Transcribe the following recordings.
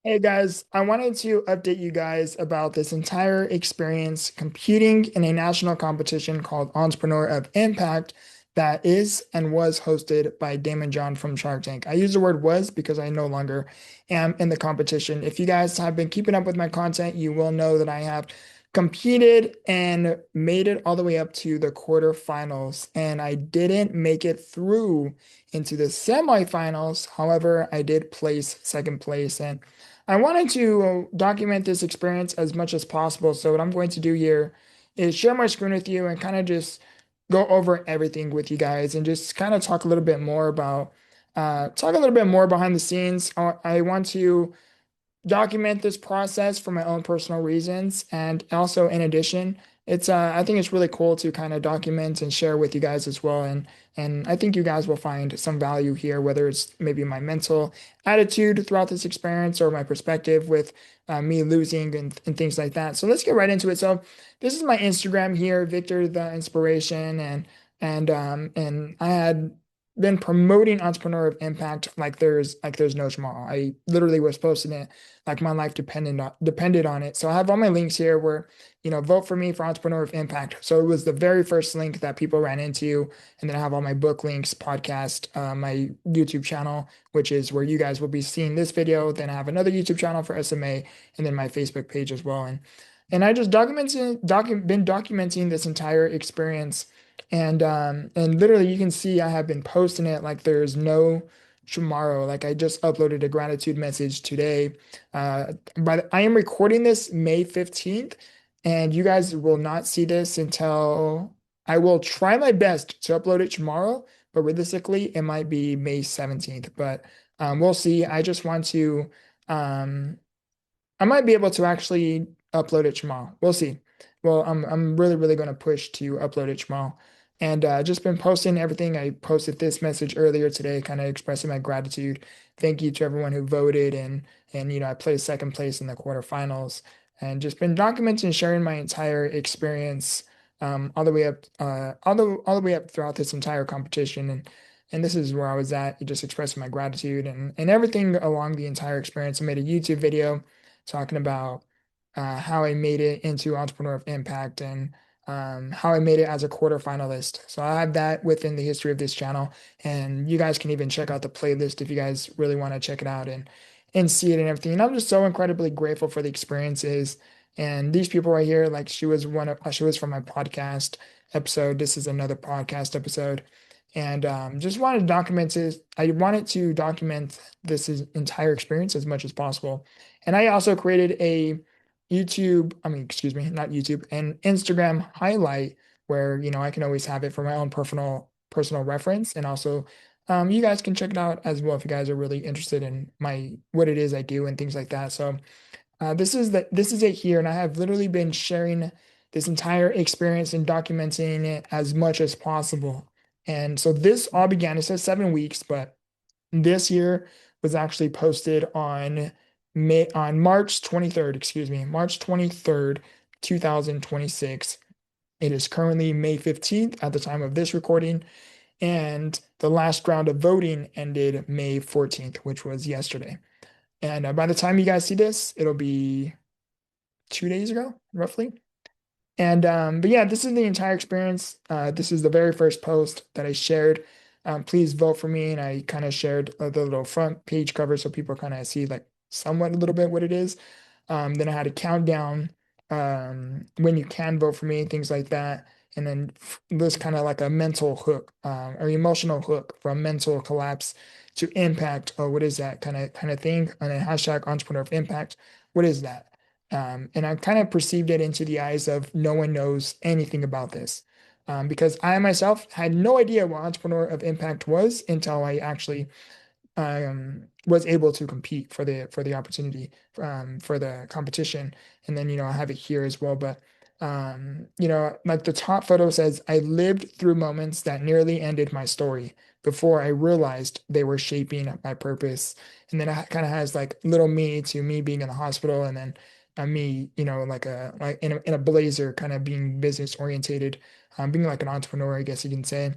Hey guys, I wanted to update you guys about this entire experience competing in a national competition called Entrepreneur of Impact that is and was hosted by Damon John from Shark Tank. I use the word was because I no longer am in the competition. If you guys have been keeping up with my content, you will know that I have competed and made it all the way up to the quarterfinals, and I didn't make it through into the semifinals. However, I did place second place, and I wanted to document this experience as much as possible. So what I'm going to do here is share my screen with you and kind of just go over everything with you guys and just kind of talk a little bit more about talk a little bit more behind the scenes. I want to document this process for my own personal reasons. And also, in addition, it's I think it's really cool to kind of document and share with you guys as well. And I think you guys will find some value here, whether it's maybe my mental attitude throughout this experience or my perspective with me losing and things like that. So let's get right into it. So this is my Instagram here, Victor the Inspiration, and I had been promoting Entrepreneur of Impact like there's no tomorrow. I literally was posting it like my life depended on it. So I have all my links here where, vote for me for Entrepreneur of Impact. So it was the very first link that people ran into. And then I have all my book links, podcast, my YouTube channel, which is where you guys will be seeing this video. Then I have another YouTube channel for SMA and then my Facebook page as well. And I just been documenting this entire experience. And literally you can see I have been posting it like there's no tomorrow. Like I just uploaded a gratitude message today. But I am recording this May 15th, and you guys will not see this until I will try my best to upload it tomorrow, but realistically, it might be May 17th. But we'll see. I just want to, um, I might be able to actually upload it tomorrow. We'll see. Well, I'm really, really going to push to upload it tomorrow. And just been posting everything. I posted this message earlier today, kind of expressing my gratitude. Thank you to everyone who voted, and I placed second place in the quarterfinals, and just been documenting and sharing my entire experience all the way up, all the way up throughout this entire competition. And this is where I was at, just expressing my gratitude and everything along the entire experience. I made a YouTube video talking about how I made it into Entrepreneur of Impact and how I made it as a quarterfinalist. So I have that within the history of this channel, and you guys can even check out the playlist if you guys really want to check it out and see it and everything. And I'm just so incredibly grateful for the experiences. And these people right here, like she was from my podcast episode. This is another podcast episode. And just wanted to document it. I wanted to document entire experience as much as possible. And I also created a excuse me, not YouTube, an Instagram highlight where, I can always have it for my own personal reference. And also, you guys can check it out as well if you guys are really interested in what it is I do and things like that. So this is it here, and I have literally been sharing this entire experience and documenting it as much as possible. And so this all began, it says 7 weeks, but this year was actually posted on March 23rd, excuse me, March 23rd, 2026. It is currently May 15th at the time of this recording, and the last round of voting ended May 14th, which was yesterday. And by the time you guys see this, it'll be 2 days ago, roughly. And but yeah, this is the entire experience. This is the very first post that I shared. Please vote for me, and I kind of shared the little front page cover so people kind of see like somewhat a little bit what it is. Then I had a countdown when you can vote for me, things like that, and then this kind of like a mental hook or emotional hook from mental collapse to impact. Oh, what is that kind of thing? And then hashtag Entrepreneur of Impact. What is that? And I kind of perceived it into the eyes of no one knows anything about this. Because I myself had no idea what Entrepreneur of Impact was until I actually was able to compete for the opportunity for the competition. And then, I have it here as well. But, like the top photo says, I lived through moments that nearly ended my story before I realized they were shaping my purpose. And then it kind of has like little me being in the hospital, and then me, like in a blazer, kind of being business orientated, being like an entrepreneur, I guess you can say.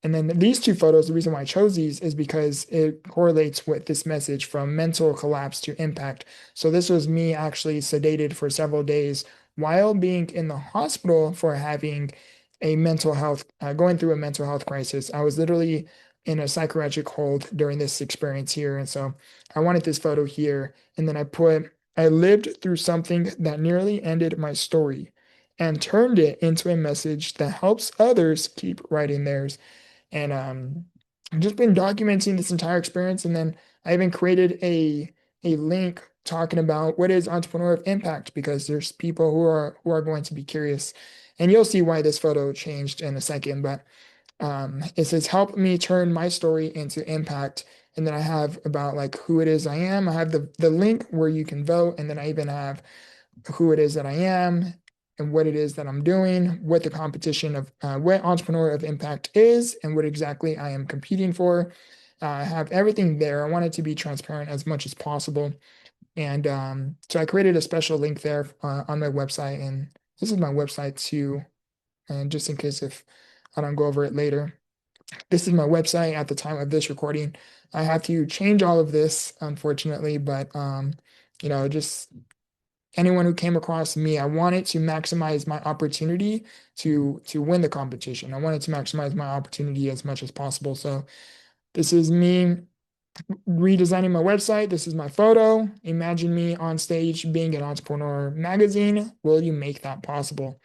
And then these two photos, the reason why I chose these is because it correlates with this message from mental collapse to impact. So this was me actually sedated for several days while being in the hospital for having a mental health, going through a mental health crisis. I was literally in a psychiatric hold during this experience here. And so I wanted this photo here. And then I lived through something that nearly ended my story and turned it into a message that helps others keep writing theirs. And I've just been documenting this entire experience. And then I even created a link talking about what is Entrepreneur of Impact, because there's people who are going to be curious. And you'll see why this photo changed in a second. But it says help me turn my story into impact. And then I have about like who it is I am. I have the link where you can vote, and then I even have who it is that I am and what it is that I'm doing, what the competition of what Entrepreneur of Impact is, and what exactly I am competing for. I have everything there. I want it to be transparent as much as possible. And so I created a special link there on my website. And this is my website too. And just in case if I don't go over it later, this is my website at the time of this recording. I have to change all of this, unfortunately, but just anyone who came across me, I wanted to maximize my opportunity to win the competition. I wanted to maximize my opportunity as much as possible. So this is me redesigning my website. This is my photo. Imagine me on stage being an entrepreneur magazine. Will you make that possible?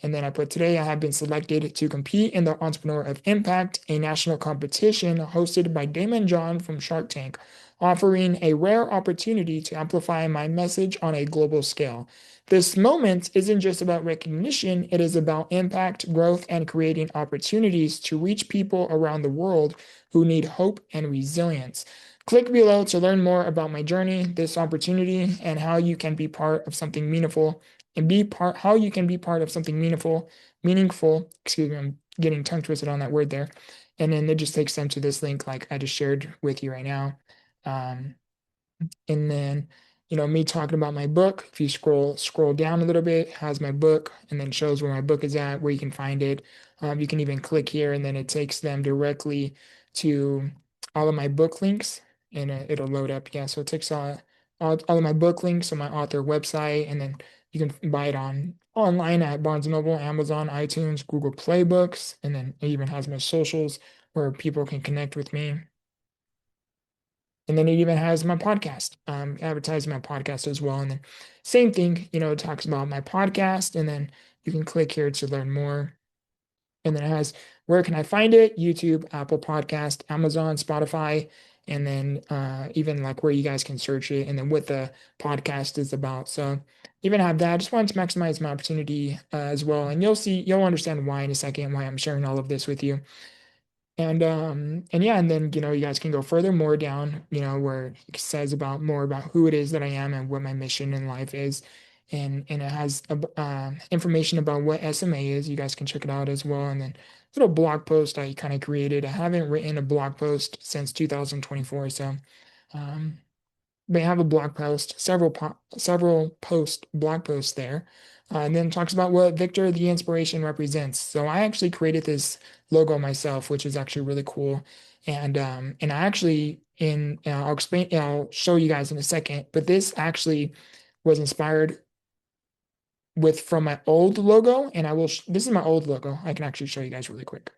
And then I put today I have been selected to compete in the Entrepreneur of Impact, a national competition hosted by Damon John from Shark Tank, offering a rare opportunity to amplify my message on a global scale. This moment isn't just about recognition, it is about impact, growth, and creating opportunities to reach people around the world who need hope and resilience. Click below to learn more about my journey, this opportunity, and how you can be part of something meaningful and be part how you can be part of something meaningful. Excuse me, I'm getting tongue twisted on that word there. And then it just takes them to this link like I just shared with you right now. Um, and then me talking about my book. If you scroll down a little bit, it has my book and then shows where my book is at, where you can find it. You can even click here and then it takes them directly to all of my book links, and it'll load up. Yeah, so it takes all of my book links on my author website, and then you can buy it online at Barnes& Noble, Amazon, iTunes, Google Play Books, and then it even has my socials where people can connect with me. And then it even has my podcast, advertising my podcast as well. And then same thing, it talks about my podcast, and then you can click here to learn more. And then it has where can I find it? YouTube, Apple Podcast, Amazon, Spotify, and then even like where you guys can search it, and then what the podcast is about. So even have that. I just wanted to maximize my opportunity as well. And you'll understand why in a second, why I'm sharing all of this with you. And yeah, and then you guys can go further more down, where it says about more about who it is that I am and what my mission in life is. And it has information about what SMA is. You guys can check it out as well. And then little blog post I kind of created. I haven't written a blog post since 2024. So um they have a blog post, several blog posts there, and then talks about what Victor the Inspiration represents. So I actually created this logo myself, which is actually really cool, and I actually I'll show you guys in a second, but this actually was inspired from my old logo, and this is my old logo. I can actually show you guys really quick.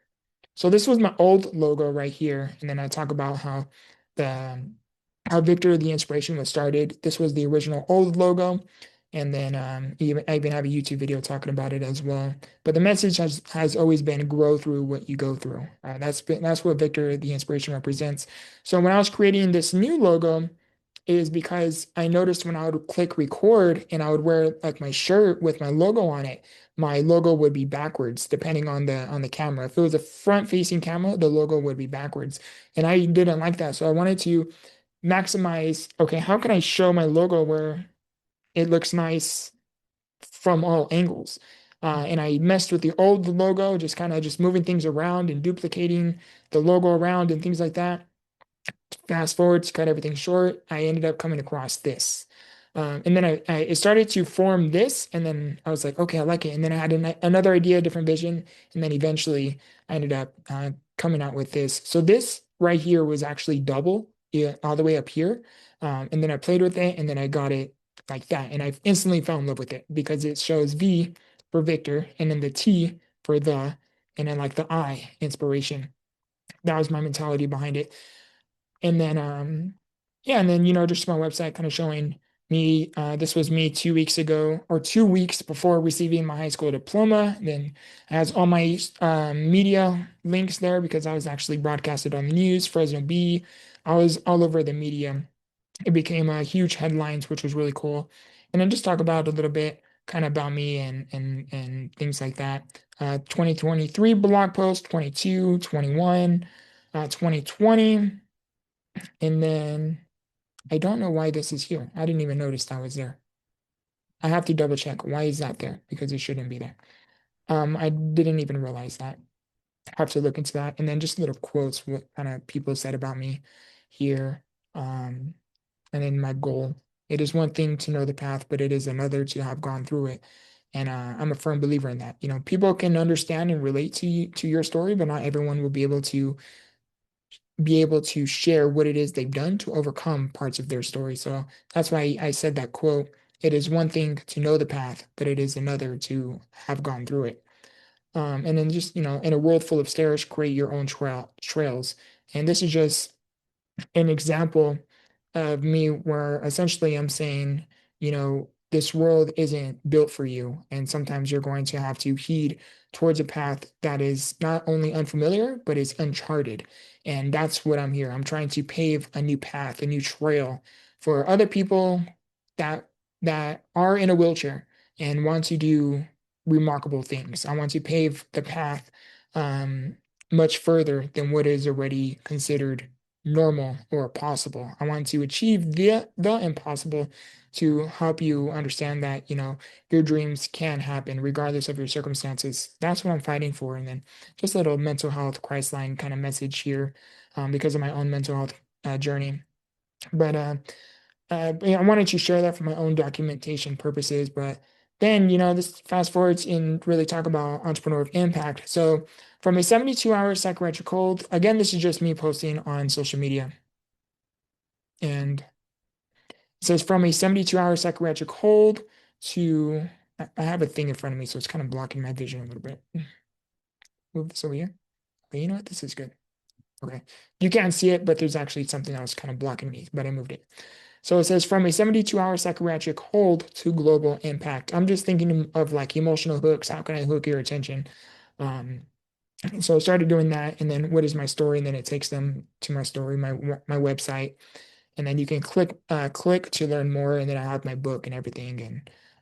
So this was my old logo right here, and then I talk about the how Victor the Inspiration was started. This was the original old logo, and then I even have a YouTube video talking about it as well. But the message has always been grow through what you go through. That's what Victor the Inspiration represents. So when I was creating this new logo, is because I noticed when I would click record and I would wear like my shirt with my logo on it, my logo would be backwards depending on the camera. If it was a front facing camera, the logo would be backwards. And I didn't like that. So I wanted to maximize, okay, how can I show my logo where it looks nice from all angles? And I messed with the old logo, just kind of just moving things around and duplicating the logo around and things like that. Fast forward to cut everything short, I ended up coming across this. And then it started to form this, and then I was like, okay, I like it. And then I had another idea, different vision, and then eventually I ended up coming out with this. So this right here was actually double, yeah, all the way up here. And then I played with it and then I got it like that. And I instantly fell in love with it because it shows V for Victor and then the T for the, and then like the I, inspiration. That was my mentality behind it. And then yeah, and then just my website kind of showing me this was me 2 weeks ago or 2 weeks before receiving my high school diploma. Then it has all my media links there because I was actually broadcasted on the news, Fresno B. I was all over the media. It became huge headlines, which was really cool. And then just talk about a little bit kind of about me and things like that. 2023 blog post, 22, 21, 2020. And then I don't know why this is here. I didn't even notice that was there. I have to double check. Why is that there? Because it shouldn't be there. I didn't even realize that. I have to look into that. And then just little quotes, what kind of people said about me here. And then my goal. It is one thing to know the path, but it is another to have gone through it. And I'm a firm believer in that. People can understand and relate to you, to your story, but not everyone will be able to share what it is they've done to overcome parts of their story. So that's why I said that quote. It is one thing to know the path, but it is another to have gone through it. And then just, in a world full of stairs, create your own trails. And this is just an example of me where essentially I'm saying, this world isn't built for you. And sometimes you're going to have to heed towards a path that is not only unfamiliar, but is uncharted. And that's what I'm here. I'm trying to pave a new path, a new trail for other people that are in a wheelchair and want to do remarkable things. I want to pave the path much further than what is already considered normal or possible. I want to achieve the impossible to help you understand that, your dreams can happen regardless of your circumstances. That's what I'm fighting for. And then just a little mental health Christline kind of message here because of my own mental health journey. But I wanted to share that for my own documentation purposes. But then, this fast forwards and really talk about Entrepreneur of Impact. So from a 72-hour psychiatric hold, again, this is just me posting on social media. And it says from a 72-hour psychiatric hold to, I have a thing in front of me, so it's kind of blocking my vision a little bit. Move this over here. Okay, you know what? This is good. Okay. You can't see it, but there's actually something else kind of blocking me, but I moved it. So it says from a 72-hour psychiatric hold to global impact. I'm just thinking of like emotional hooks. How can I hook your attention? So I started doing that, and then what is my story? And then it takes them to my story, my website, and then you can click to learn more. And then I have my book and everything,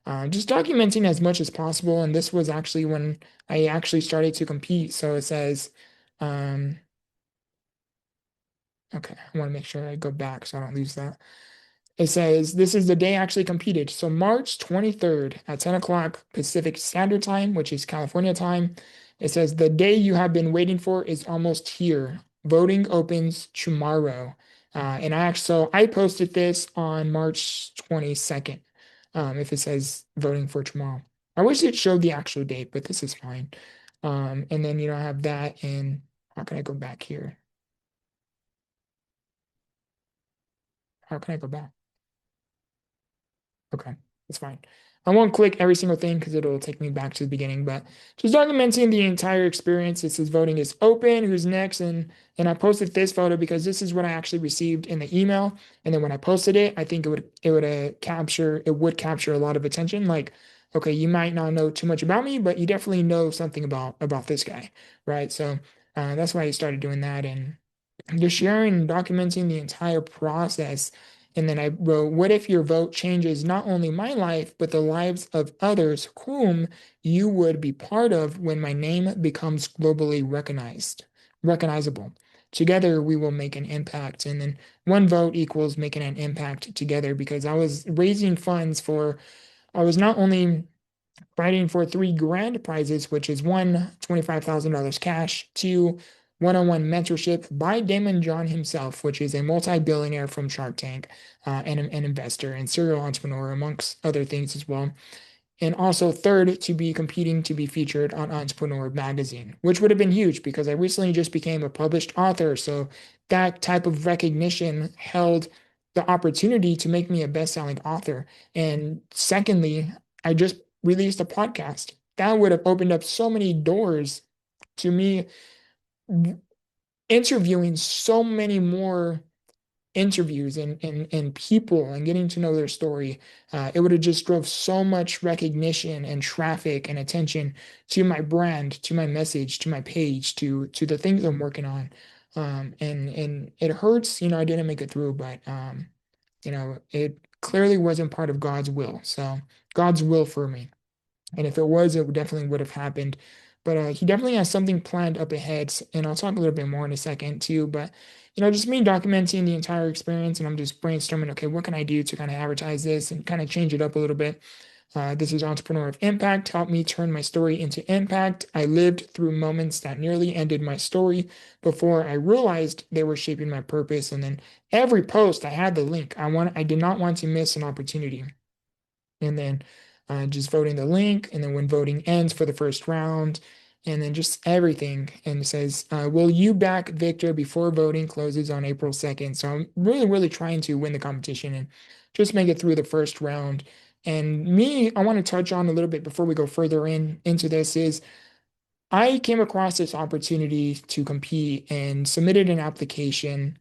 and just documenting as much as possible. And this was actually when I actually started to compete. So it says, okay, I want to make sure I go back so I don't lose that. It says this is the day I actually competed. So March 23rd at 10 o'clock Pacific Standard Time, which is California time. It says the day you have been waiting for is almost here. Voting opens tomorrow. So I posted this on March 22nd. If it says voting for tomorrow. I wish it showed the actual date, but this is fine. And then I have that, and how can I go back here? How can I go back? Okay, that's fine. I won't click every single thing because it'll take me back to the beginning, but just documenting the entire experience. It says voting is open, who's next, and I posted this photo because this is what I actually received in the email. And then when I posted it, I think it would capture a lot of attention. Like, okay, you might not know too much about me, but you definitely know something about this guy, right? So that's why I started doing that, and just sharing and documenting the entire process. And then I wrote, what if your vote changes not only my life, but the lives of others whom you would be part of when my name becomes globally recognizable? Together, we will make an impact. And then one vote equals making an impact together because I was raising funds I was not only fighting for 3 grand prizes, which is one, $25,000 cash, two, one-on-one mentorship by Damon John himself, which is a multi-billionaire from Shark Tank, and an investor and serial entrepreneur, amongst other things as well. And also third, to be competing to be featured on Entrepreneur Magazine, which would have been huge because I recently just became a published author. So that type of recognition held the opportunity to make me a best-selling author. And secondly, I just released a podcast. That would have opened up so many doors to me interviewing so many more interviews and people and getting to know their story. It would have just drove so much recognition and traffic and attention to my brand, to my message, to my page, to the things I'm working on. And it hurts, I didn't make it through, but it clearly wasn't part of God's will. So God's will for me. And if it was, it definitely would have happened. But he definitely has something planned up ahead. And I'll talk a little bit more in a second too. But, just me documenting the entire experience and I'm just brainstorming, okay, what can I do to kind of advertise this and kind of change it up a little bit? This is Entrepreneur of Impact, helped me turn my story into impact. I lived through moments that nearly ended my story before I realized they were shaping my purpose. And then every post I had the link. I did not want to miss an opportunity. And then just voting the link, and then when voting ends for the first round, and then just everything. And it says, will you back Victor before voting closes on April 2nd? So I'm really, really trying to win the competition and just make it through the first round. And me, I want to touch on a little bit before we go further into this is I came across this opportunity to compete and submitted an application.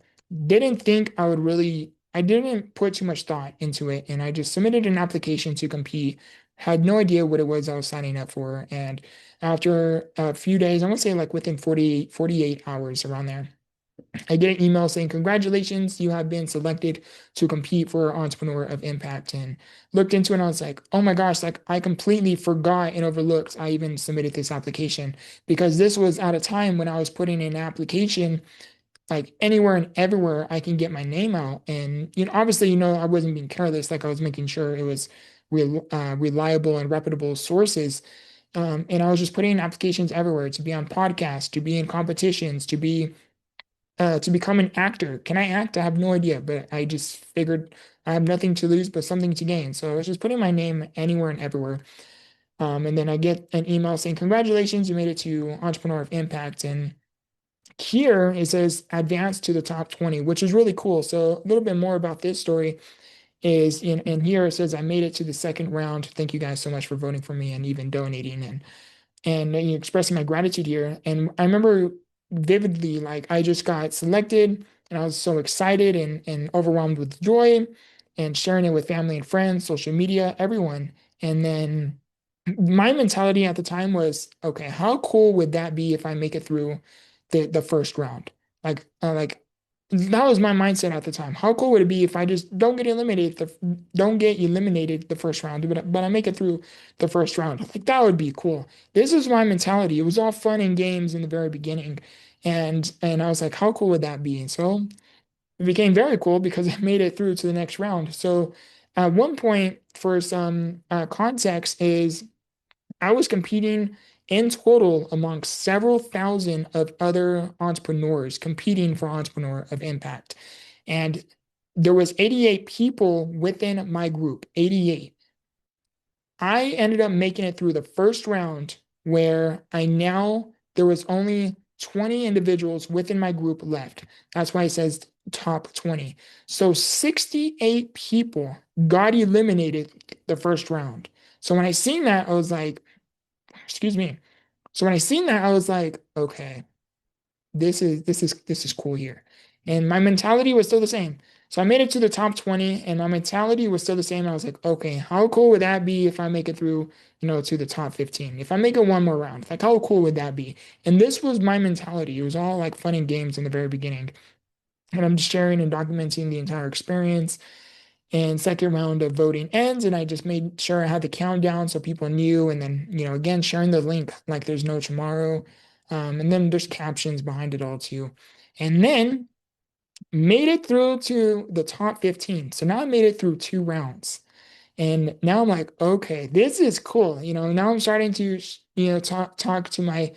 Didn't think I didn't put too much thought into it. And I just submitted an application to compete. Had no idea what it was I was signing up for. And after a few days, I want to say like within 48 hours around there, I get an email saying, congratulations, you have been selected to compete for Entrepreneur of Impact. And looked into it and I was like, oh my gosh, like I completely forgot and overlooked I even submitted this application because this was at a time when I was putting in an application like anywhere and everywhere I can get my name out. And, obviously, I wasn't being careless. Like I was making sure it was reliable and reputable sources. And I was just putting in applications everywhere to be on podcasts, to be in competitions, to become an actor. Can I act? I have no idea, but I just figured I have nothing to lose but something to gain. So I was just putting my name anywhere and everywhere. And then I get an email saying, congratulations, you made it to Entrepreneur of Impact. And here it says advance to the top 20, which is really cool. So a little bit more about this story is and here it says I made it to the second round. Thank you guys so much for voting for me and even donating. And expressing my gratitude here. And I remember vividly, like I just got selected and I was so excited and overwhelmed with joy and sharing it with family and friends, social media, everyone. And then my mentality at the time was, okay, how cool would that be if I make it through the first round? Like that was my mindset at the time. How cool would it be if I just don't get eliminated the first round, but I make it through the first round? Like that would be cool. This is my mentality. It was all fun and games in the very beginning, and I was like, how cool would that be? And so it became very cool because I made it through to the next round. So at one point, for some context, is I was competing in total amongst several thousand of other entrepreneurs competing for Entrepreneur of Impact. And there was 88 people within my group, 88. I ended up making it through the first round where there was only 20 individuals within my group left. That's why it says top 20. So 68 people got eliminated the first round. So when I seen that, I was like, excuse me. So when I seen that, I was like, okay, this is cool here. And my mentality was still the same. So I made it to the top 20 and my mentality was still the same. I was like, okay, how cool would that be if I make it through, to the top 15? If I make it one more round, like how cool would that be? And this was my mentality. It was all like fun and games in the very beginning. And I'm just sharing and documenting the entire experience. And second round of voting ends, and I just made sure I had the countdown so people knew. And then, again, sharing the link like there's no tomorrow. And then there's captions behind it all too. And then made it through to the top 15. So now I made it through 2 rounds. And now I'm like, okay, this is cool. Now I'm starting to, talk to my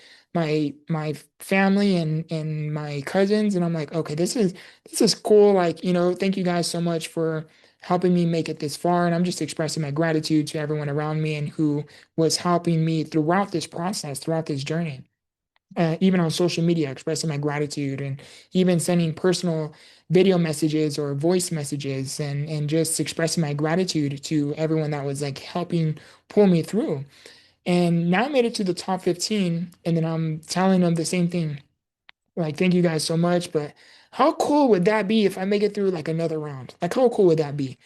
family and my cousins, and I'm like, okay, this is cool. Like, thank you guys so much for helping me make it this far. And I'm just expressing my gratitude to everyone around me and who was helping me throughout this process, throughout this journey. Even on social media, expressing my gratitude and even sending personal video messages or voice messages and just expressing my gratitude to everyone that was like helping pull me through. And now I made it to the top 15, and then I'm telling them the same thing. Like, thank you guys so much, but how cool would that be if I make it through like another round? Like, how cool would that be?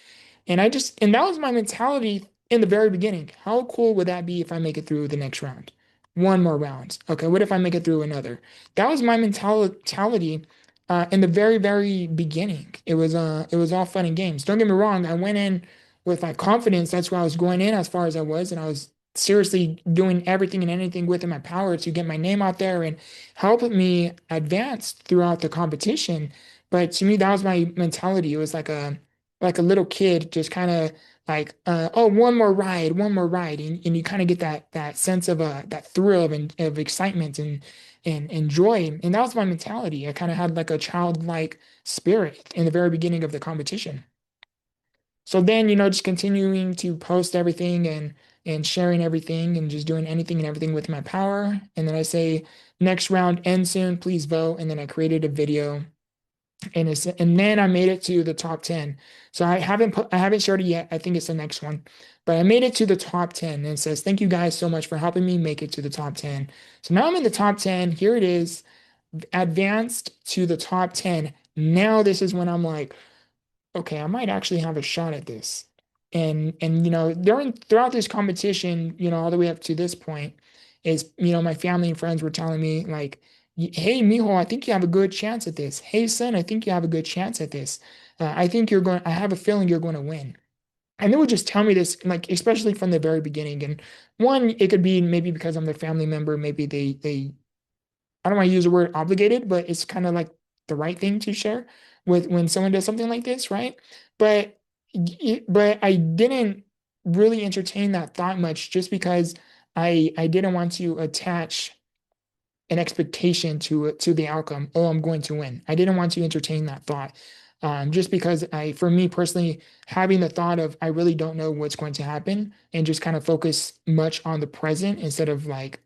And that was my mentality in the very beginning. How cool would that be if I make it through the next round? One more round. Okay, what if I make it through another? That was my mentality in the very, very beginning. It was all fun and games. Don't get me wrong, I went in with like confidence. That's where I was going in as far as I was, and I was seriously doing everything and anything within my power to get my name out there and help me advance throughout the competition. But to me, that was my mentality. It was like a little kid just kind of like oh, one more ride, and you kind of get that sense of that thrill of excitement and joy. And that was my mentality. I kind of had like a childlike spirit in the very beginning of the competition. So then, just continuing to post everything and sharing everything and just doing anything and everything with my power. And then I say, next round ends soon, please vote. And then I created a video, and then I made it to the top 10. So I haven't shared it yet. I think it's the next one. But I made it to the top 10, and it says, thank you guys so much for helping me make it to the top 10. So now I'm in the top 10. Here it is, advanced to the top 10. Now this is when I'm like, okay, I might actually have a shot at this. And throughout this competition, all the way up to this point, is my family and friends were telling me like, hey, mijo, I think you have a good chance at this. Hey, son, I think you have a good chance at this. I have a feeling you're going to win. And they would just tell me this, like, especially from the very beginning. And one, it could be maybe because I'm their family member, maybe they I don't want to use the word obligated, but it's kind of like the right thing to share with when someone does something like this, right? But but I didn't really entertain that thought much just because I didn't want to attach an expectation to the outcome. Oh, I'm going to win. I didn't want to entertain that thought. Just because for me personally, having the thought of I really don't know what's going to happen and just kind of focus much on the present instead of like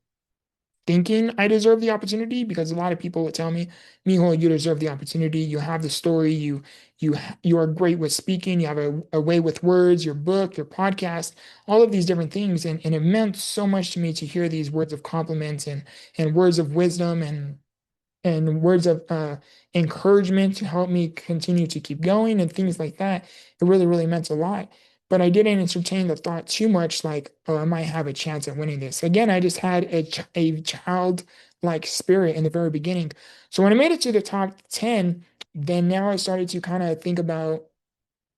thinking I deserve the opportunity, because a lot of people would tell me, Mijo, you deserve the opportunity. You have the story. You are great with speaking. You have a way with words, your book, your podcast, all of these different things. And it meant so much to me to hear these words of compliments and words of wisdom and words of encouragement to help me continue to keep going and things like that. It really, really meant a lot. But I didn't entertain the thought too much, like, oh, I might have a chance at winning this. Again, I just had a childlike spirit in the very beginning. So when I made it to the top 10, then now I started to kind of think about,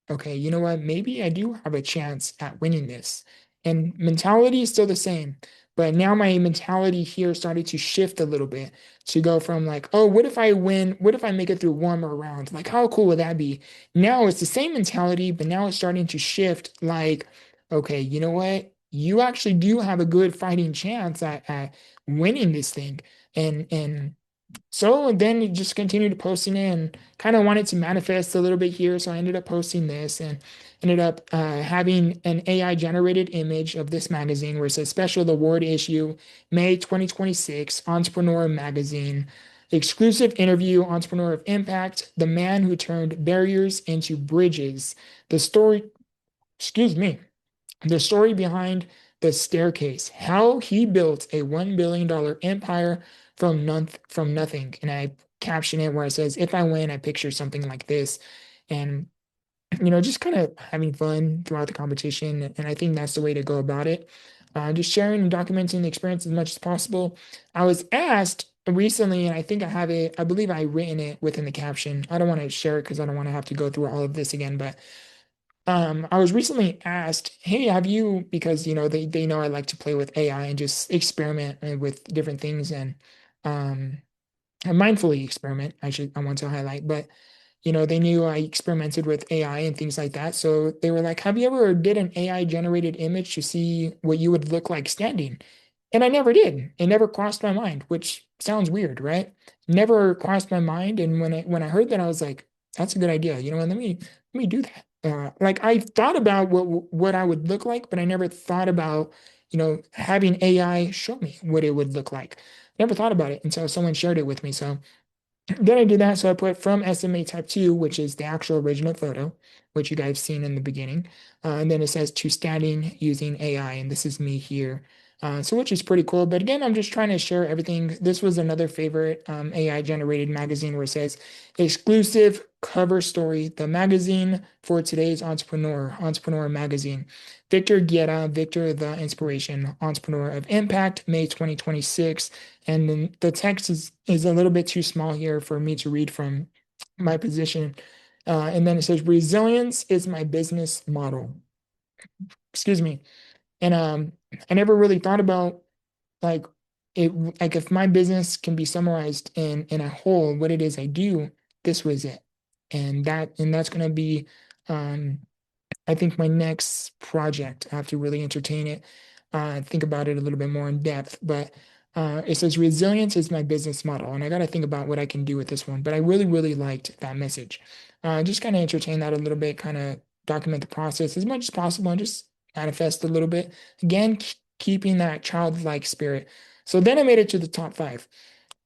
okay, you know what? Maybe I do have a chance at winning this. And mentality is still the same. But now my mentality here started to shift a little bit to go from like, oh, what if I win? What if I make it through one more round? Like, how cool would that be? Now it's the same mentality, but now it's starting to shift like, okay, you know what? You actually do have a good fighting chance at winning this thing. And so then you just continued posting it and kind of wanted to manifest a little bit here. So I ended up posting this and ended up having an AI generated image of this magazine where it says special award issue, May 2026, Entrepreneur Magazine, exclusive interview, Entrepreneur of Impact, the man who turned barriers into bridges. The story, excuse me, the story behind the staircase, how he built a $1 billion empire from nothing. And I caption it where it says, if I win, I picture something like this. And just kind of having fun throughout the competition. And I think that's the way to go about it. Just sharing and documenting the experience as much as possible. I was asked recently, and I think I have it, I believe I written it within the caption. I don't want to share it because I don't want to have to go through all of this again, but I was recently asked, hey, have you, because they know I like to play with AI and just experiment with different things and I mindfully experiment, I want to highlight, but they knew I experimented with AI and things like that. So they were like, have you ever did an AI generated image to see what you would look like standing? And I never did. It never crossed my mind, which sounds weird, right? Never crossed my mind. And when I heard that, I was like, that's a good idea. You know what? Let me do that. like I thought about what I would look like, but I never thought about, having AI show me what it would look like. Never thought about it until someone shared it with me. So then I did that. So I put from SMA type 2, which is the actual original photo, which you guys seen in the beginning. And then it says to standing using AI. And this is me here. So which is pretty cool. But again, I'm just trying to share everything. This was another favorite AI generated magazine where it says exclusive cover story, the magazine for today's entrepreneur magazine. Victor Guerra, Victor the Inspiration, Entrepreneur of Impact, May 2026. And then the text is a little bit too small here for me to read from my position. And then it says, resilience is my business model. Excuse me. And I never really thought about like it like if my business can be summarized in a whole, what it is I do, this was it. And that's gonna be I think my next project. I have to really entertain it, think about it a little bit more in depth. But it says resilience is my business model, and I got to think about what I can do with this one. But I really, really liked that message. Just kind of entertain that a little bit, kind of document the process as much as possible, and just manifest a little bit. Again, keeping that childlike spirit. So then I made it to the top five.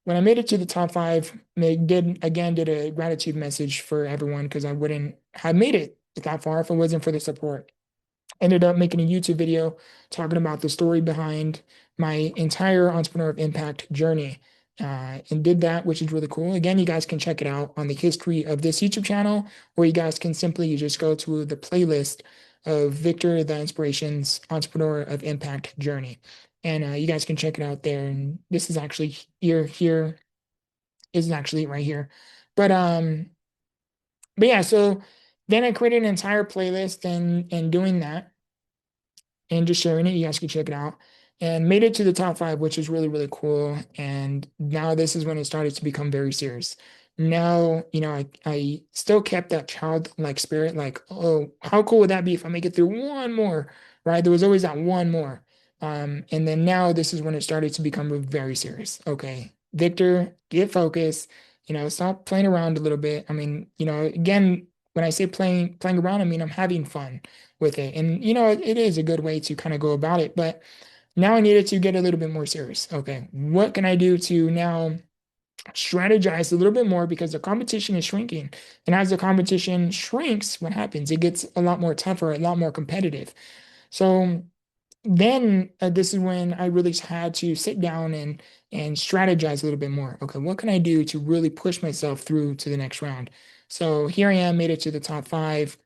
When I made it to the top five, I did a gratitude message for everyone because I wouldn't have made it that far if it wasn't for the support. Ended up making a YouTube video talking about the story behind my entire Entrepreneur of Impact journey. And did that, which is really cool. Again, you guys can check it out on the history of this YouTube channel, or you guys can simply just go to the playlist of Victor the Inspiration's Entrepreneur of Impact journey. And you guys can check it out there. And this is actually here isn't actually right here. But yeah, so then I created an entire playlist and doing that and just sharing it. You guys can check it out. And made it to the top five, which is really, really cool. And now this is when it started to become very serious. Now, I still kept that childlike spirit, like, oh, how cool would that be if I make it through one more, right? There was always that one more. And then now this is when it started to become very serious. Okay, Victor, get focused, stop playing around a little bit. I mean, again, when I say playing around, I mean I'm having fun with it. And it is a good way to kind of go about it. But now I needed to get a little bit more serious. Okay, what can I do to now strategize a little bit more because the competition is shrinking. And as the competition shrinks, what happens? It gets a lot more tougher, a lot more competitive. So then this is when I really had to sit down and strategize a little bit more. Okay, what can I do to really push myself through to the next round? So here I am, made it to the top five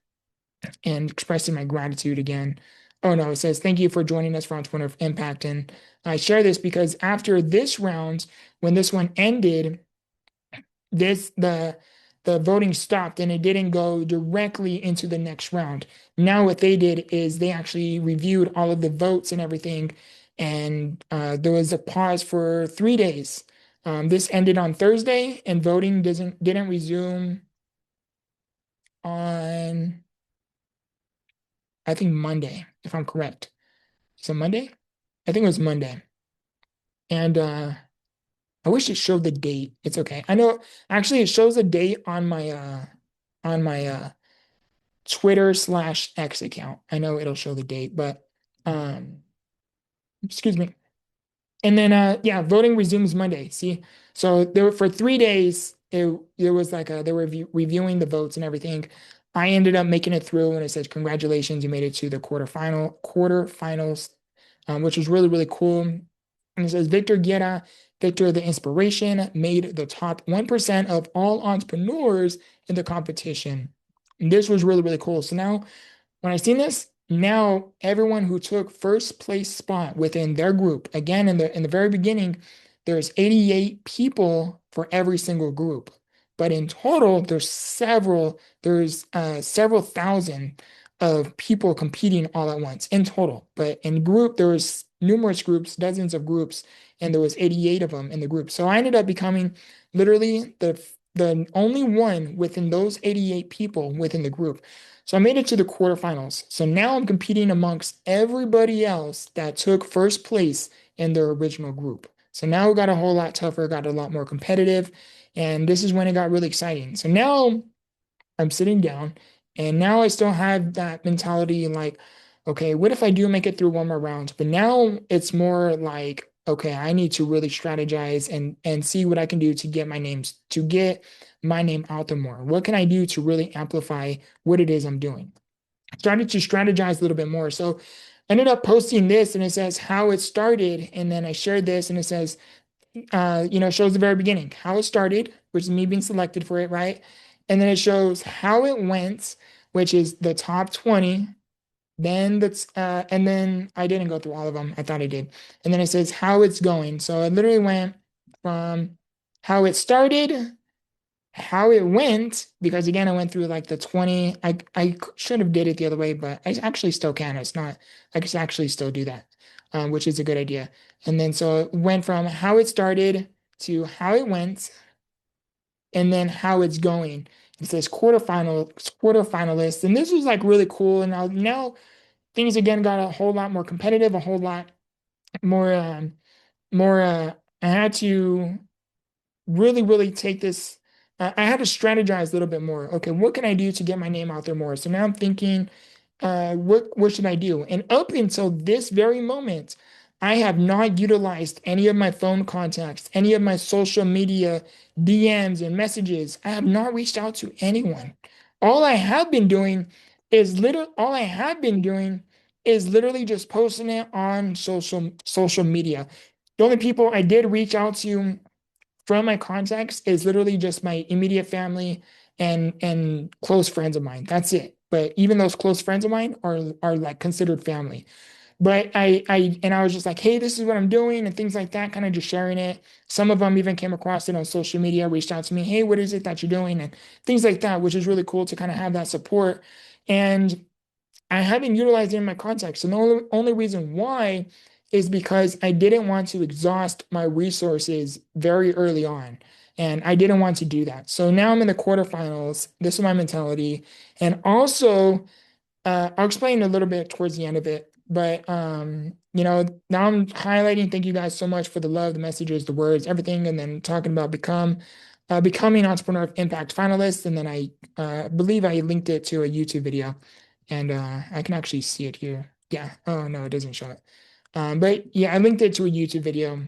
and expressing my gratitude again. Oh no, it says, thank you for joining us for Entrepreneur of Impact. And I share this because after this round, when this one ended, this the voting stopped and it didn't go directly into the next round. Now what they did is they actually reviewed all of the votes and everything, and there was a pause for 3 days. This ended on Thursday, and voting didn't resume on, I think, Monday, if I'm correct. So Monday? I think it was Monday. And I wish it showed the date. It's okay. I know actually it shows the date on my Twitter/X account. I know it'll show the date, but um excuse me. And then yeah, voting resumes Monday. See, so there were for 3 days. It was like they were reviewing the votes and everything. I ended up making it through, and it says congratulations, you made it to the quarterfinals, which was really really cool. And it says Victor Guerra, Victor the Inspiration, made the top 1% of all entrepreneurs in the competition. And this was really really cool. So now when I seen this, now everyone who took first place spot within their group, again in the very beginning, there's 88 people for every single group. But in total, there's several thousand of people competing all at once in total. But in group, there was numerous groups, dozens of groups, and there was 88 of them in the group. So I ended up becoming literally the only one within those 88 people within the group. So I made it to the quarterfinals. So now I'm competing amongst everybody else that took first place in their original group. So now it got a whole lot tougher, got a lot more competitive, and this is when it got really exciting. So now I'm sitting down And now I still have that mentality like, okay, what if I do make it through one more round? But now it's more like, okay, I need to really strategize and see what I can do to get my name out there more. What can I do to really amplify what it is I'm doing? Started to strategize a little bit more. So I ended up posting this and it says how it started. And then I shared this and it says, shows the very beginning, how it started, which is me being selected for it, right? And then it shows how it went, which is the top 20. And then I didn't go through all of them. I thought I did. And then it says how it's going. So it literally went from how it started, how it went, because again, I went through like the 20. I should have did it the other way, but I actually still can. It's not, I can actually still do that, which is a good idea. And then so it went from how it started to how it went, and then how it's going. It says quarterfinalists, and this was like really cool. And now things again got a whole lot more competitive, a whole lot more, more. I had to really take this. I had to strategize a little bit more. Okay, what can I do to get my name out there more? So now I'm thinking, what should I do? And up until this very moment, I have not utilized any of my phone contacts, any of my social media DMs and messages. I have not reached out to anyone. All I have been doing all I have been doing is literally just posting it on social media. The only people I did reach out to from my contacts is literally just my immediate family and close friends of mine. That's it. But even those close friends of mine are like considered family. But I was just like, hey, this is what I'm doing and things like that, kind of just sharing it. Some of them even came across it on social media, reached out to me, hey, what is it that you're doing? And things like that, which is really cool to kind of have that support. And I haven't utilized it in my contacts. And the only reason why is because I didn't want to exhaust my resources very early on. And I didn't want to do that. So now I'm in the quarterfinals. This is my mentality. And also, I'll explain a little bit towards the end of it. But now I'm highlighting, thank you guys so much for the love, the messages, the words, everything, and then talking about becoming Entrepreneur of Impact Finalist. And then I believe I linked it to a YouTube video. And I can actually see it here. Yeah. Oh no, it doesn't show it. But yeah, I linked it to a YouTube video.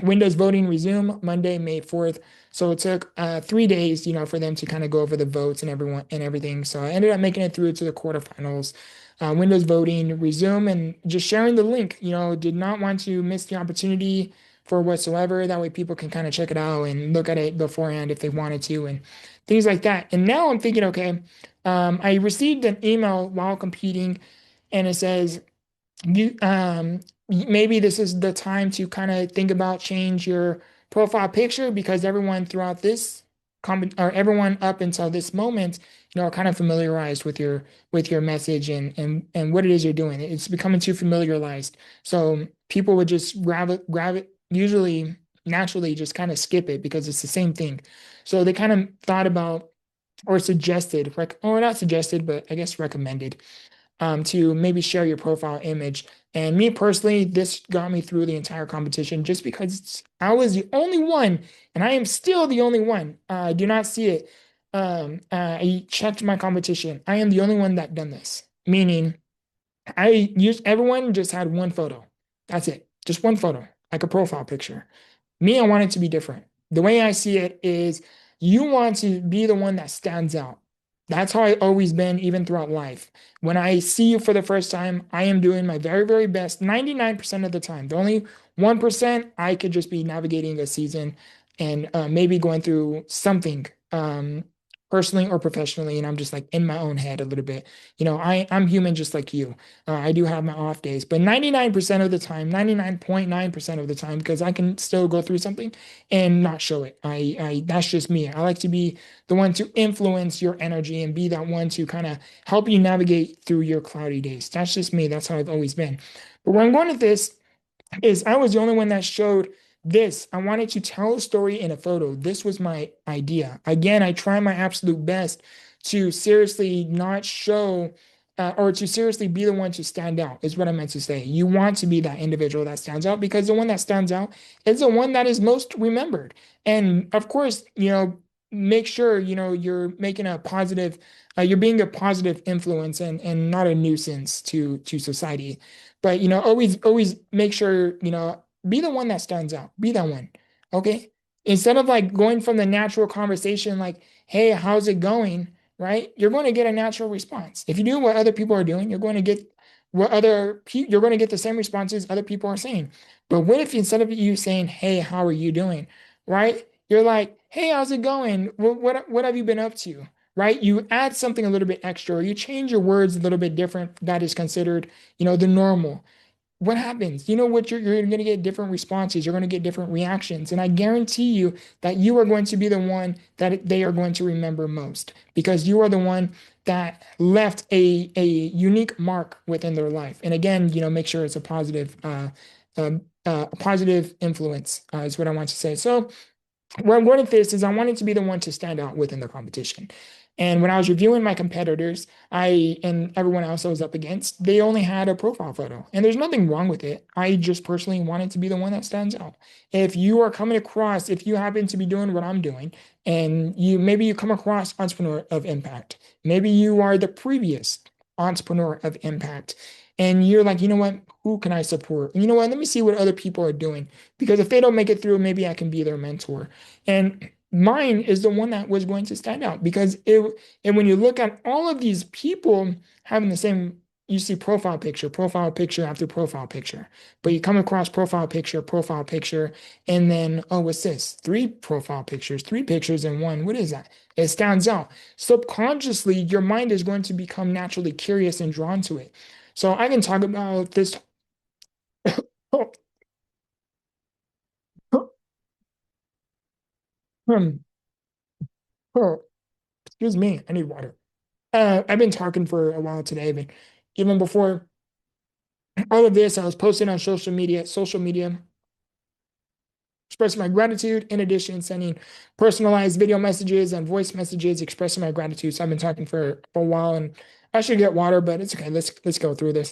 Windows voting resume Monday, May 4th. So it took 3 days, for them to kind of go over the votes and everyone and everything. So I ended up making it through to the quarterfinals. Windows voting resume and just sharing the link. Did not want to miss the opportunity for whatsoever. That way people can kind of check it out and look at it beforehand if they wanted to and things like that. And now I'm thinking, okay, I received an email while competing and it says, maybe this is the time to kind of think about change your profile picture because everyone throughout this or everyone up until this moment, are kind of familiarized with your message and what it is you're doing. It's becoming too familiarized. So people would just grab it, usually naturally just kind of skip it because it's the same thing. So they kind of thought about or suggested, or not suggested, but I guess recommended to maybe share your profile image. And me personally, this got me through the entire competition just because I was the only one, and I am still the only one. I do not see it. I checked my competition. I am the only one that done this, meaning everyone just had one photo. That's it, just one photo, like a profile picture. Me, I want it to be different. The way I see it is you want to be the one that stands out. That's how I always been, even throughout life. When I see you for the first time, I am doing my very, very best 99% of the time. The only 1%, I could just be navigating a season and maybe going through something personally or professionally. And I'm just like in my own head a little bit. I'm human just like you. I do have my off days, but 99% of the time, 99.9% of the time, because I can still go through something and not show it. That's just me. I like to be the one to influence your energy and be that one to kind of help you navigate through your cloudy days. That's just me. That's how I've always been. But where I'm going with this is I was the only one that showed this. I wanted to tell a story in a photo. This was my idea. Again, I try my absolute best to seriously not show or to seriously be the one to stand out, is what I meant to say. You want to be that individual that stands out because the one that stands out is the one that is most remembered. And of course, make sure, you're making you're being a positive influence and not a nuisance to society. But, always make sure, be the one that stands out. Be that one. Okay. Instead of like going from the natural conversation, like, hey, how's it going? Right? You're going to get a natural response. If you do what other people are doing, you're going to get the same responses other people are saying. But what if instead of you saying, hey, how are you doing? Right? You're like, hey, how's it going? What have you been up to? Right? You add something a little bit extra, or you change your words a little bit different that is considered, the normal. What happens? You know what you're going to get different responses. You're going to get different reactions. And I guarantee you that you are going to be the one that they are going to remember most because you are the one that left a unique mark within their life. And again, make sure it's a positive influence is what I want to say. So where I'm going with this is I wanted to be the one to stand out within the competition. And when I was reviewing my competitors, I and everyone else I was up against, they only had a profile photo. And there's nothing wrong with it. I just personally wanted to be the one that stands out. If you happen to be doing what I'm doing, and you come across Entrepreneur of Impact, maybe you are the previous Entrepreneur of Impact, and you're like, you know what? Who can I support? You know what? Let me see what other people are doing. Because if they don't make it through, maybe I can be their mentor. And mine is the one that was going to stand out because and when you look at all of these people having the same, you see profile picture after profile picture, but you come across profile picture, and then, oh, what's this? Three pictures in one. What is that? It stands out. Subconsciously, your mind is going to become naturally curious and drawn to it. So I can talk about this. Excuse me, I need water. I've been talking for a while today, but even before all of this, I was posting on social media, expressing my gratitude. In addition, sending personalized video messages and voice messages, expressing my gratitude. So I've been talking for a while, and I should get water, but it's okay. Let's go through this.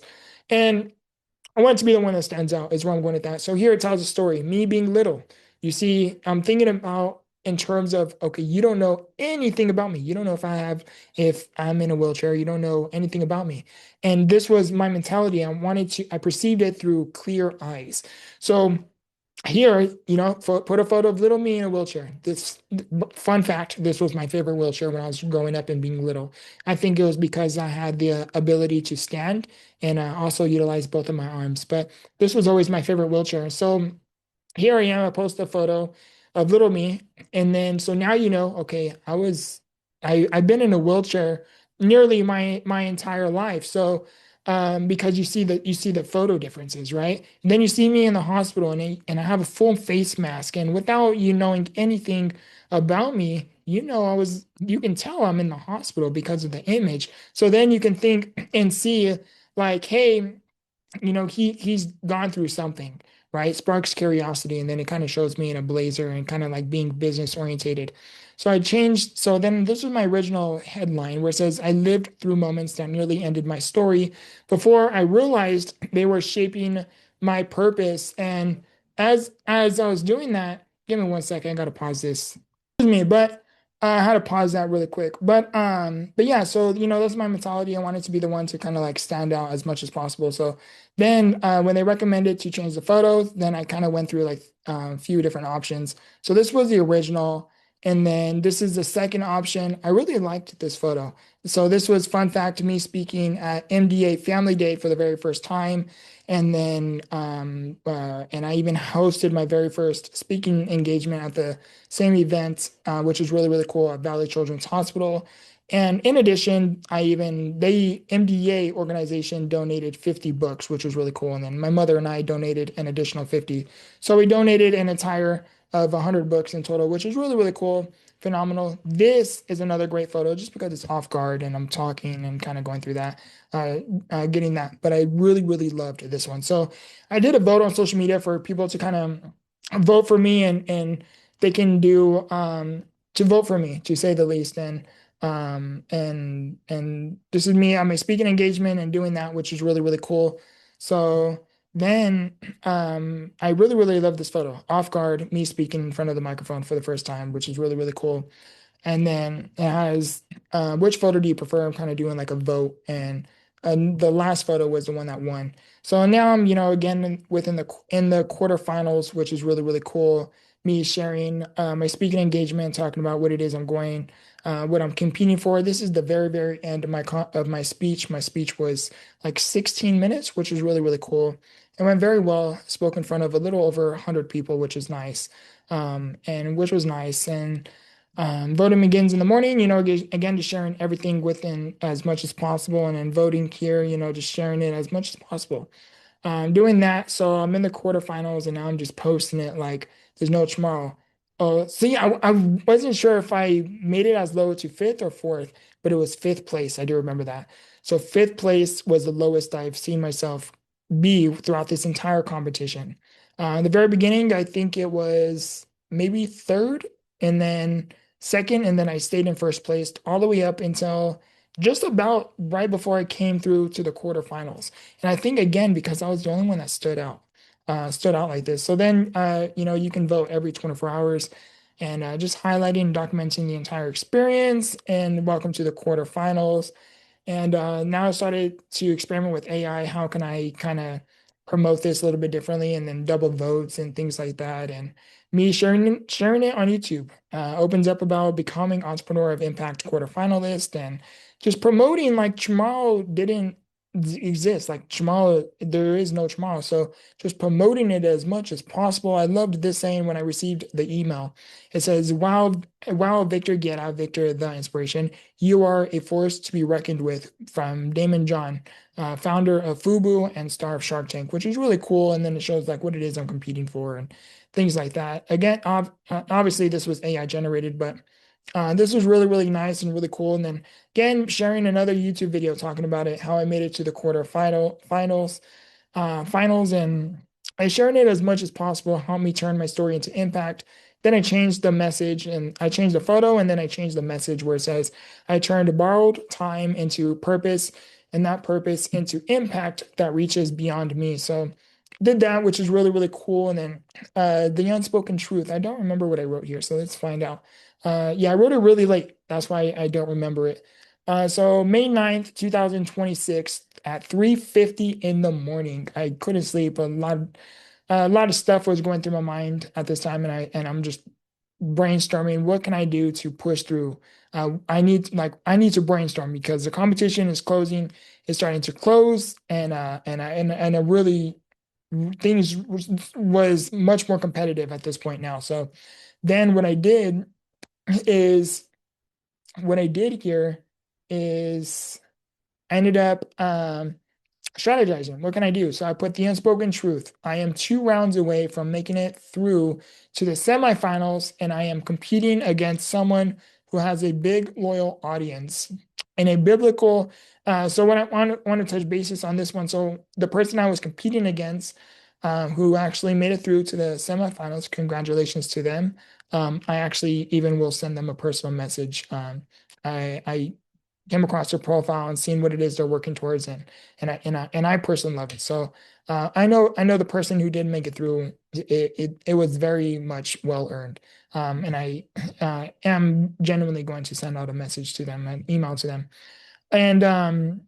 And I want it to be the one that stands out, is where I'm going with that. So here it tells a story, me being little. You see, I'm thinking about in terms of, okay, you don't know anything about me. You don't know if I'm in a wheelchair. You don't know anything about me. And this was my mentality. I perceived it through clear eyes. So here, put a photo of little me in a wheelchair. This fun fact, this was my favorite wheelchair when I was growing up and being little. I think it was because I had the ability to stand and also utilize both of my arms. But this was always my favorite wheelchair. So here I am, I post a photo of little me. And then so now okay, I've been in a wheelchair nearly my entire life. So because you see the photo differences, right? And then you see me in the hospital and I have a full face mask. And without you knowing anything about me, you can tell I'm in the hospital because of the image. So then you can think and see like, hey, he's gone through something, right? Sparks curiosity, and then it kind of shows me in a blazer and kind of like being business orientated. So I changed. So then this was my original headline where it says, I lived through moments that nearly ended my story before I realized they were shaping my purpose. And as I was doing that, give me one second, I gotta pause this. Excuse me, but I had to pause that really quick. But yeah, so that's my mentality. I wanted to be the one to kind of like stand out as much as possible. So then when they recommended to change the photos, then I kind of went through like a few different options. So this was the original. And then this is the second option. I really liked this photo. So this was fun fact me speaking at MDA Family Day for the very first time. And then and I even hosted my very first speaking engagement at the same event, which was really, really cool at Valley Children's Hospital. And in addition, the MDA organization donated 50 books, which was really cool. And then my mother and I donated an additional 50. So we donated an entire of 100 books in total, which is really, really cool. Phenomenal. This is another great photo just because it's off guard and I'm talking and kind of going through that, getting that. But I really, really loved this one. So I did a vote on social media for people to kind of vote for me and they can do to vote for me, to say the least. And this is me on my speaking engagement and doing that, which is really, really cool. So then I really, really love this photo. Off guard, me speaking in front of the microphone for the first time, which is really, really cool. And then it has which photo do you prefer? I'm kind of doing like a vote, and the last photo was the one that won. So now I'm, again within the quarterfinals, which is really, really cool. Me sharing my speaking engagement, talking about what it is I'm going, what I'm competing for. This is the very, very end of my speech. My speech was like 16 minutes, which was really, really cool. It went very well. Spoke in front of a little over 100 people, which is nice, and which was nice. And voting begins in the morning, again, just sharing everything within as much as possible. And then voting here, just sharing it as much as possible. Doing that. So I'm in the quarterfinals and now I'm just posting it like there's no tomorrow. Oh, see, I wasn't sure if I made it as low to fifth or fourth, but it was fifth place. I do remember that. So fifth place was the lowest I've seen myself be throughout this entire competition. In the very beginning, I think it was maybe third and then second, and then I stayed in first place all the way up until just about right before I came through to the quarterfinals. And I think again, because I was the only one that stood out like this. So then, you can vote every 24 hours and just highlighting and documenting the entire experience. And welcome to the quarterfinals. And now I started to experiment with AI. How can I kind of promote this a little bit differently and then double votes and things like that? And me sharing it on YouTube opens up about becoming Entrepreneur of Impact Quarterfinalist and just promoting like tomorrow didn't exist. Like tomorrow, there is no tomorrow. So just promoting it as much as possible. I loved this saying when I received the email. It says, wow, Victor, get out, Victor, the inspiration. You are a force to be reckoned with from Damon John, founder of Fubu and star of Shark Tank, which is really cool. And then it shows like what it is I'm competing for and things like that. Again, obviously this was AI generated, but this was really, really nice and really cool. And then again, sharing another YouTube video talking about it, how I made it to the finals, and I shared it as much as possible, helped me turn my story into impact. Then I changed the message and I changed the photo, and then I changed the message where it says, I turned borrowed time into purpose and that purpose into impact that reaches beyond me. So did that, which is really, really cool. And then the unspoken truth. I don't remember what I wrote here, so let's find out. Yeah, I wrote it really late. That's why I don't remember it. So May 9th, 2026 at 3:50 in the morning. I couldn't sleep. A lot of stuff was going through my mind at this time, and I'm just brainstorming what can I do to push through. I need to brainstorm because the competition is closing, it's starting to close, and I really things was much more competitive at this point now. So then is what I did here is I ended up strategizing. What can I do? So I put the unspoken truth. I am 2 rounds away from making it through to the semifinals, and I am competing against someone who has a big loyal audience and a biblical. So when I want to touch basis on this one, so the person I was competing against, who actually made it through to the semifinals, congratulations to them. I actually even will send them a personal message. I came across their profile and seen what it is they're working towards, and I personally love it. So I know the person who did make it through. It was very much well earned, and I am genuinely going to send out a message to them, an email to them, and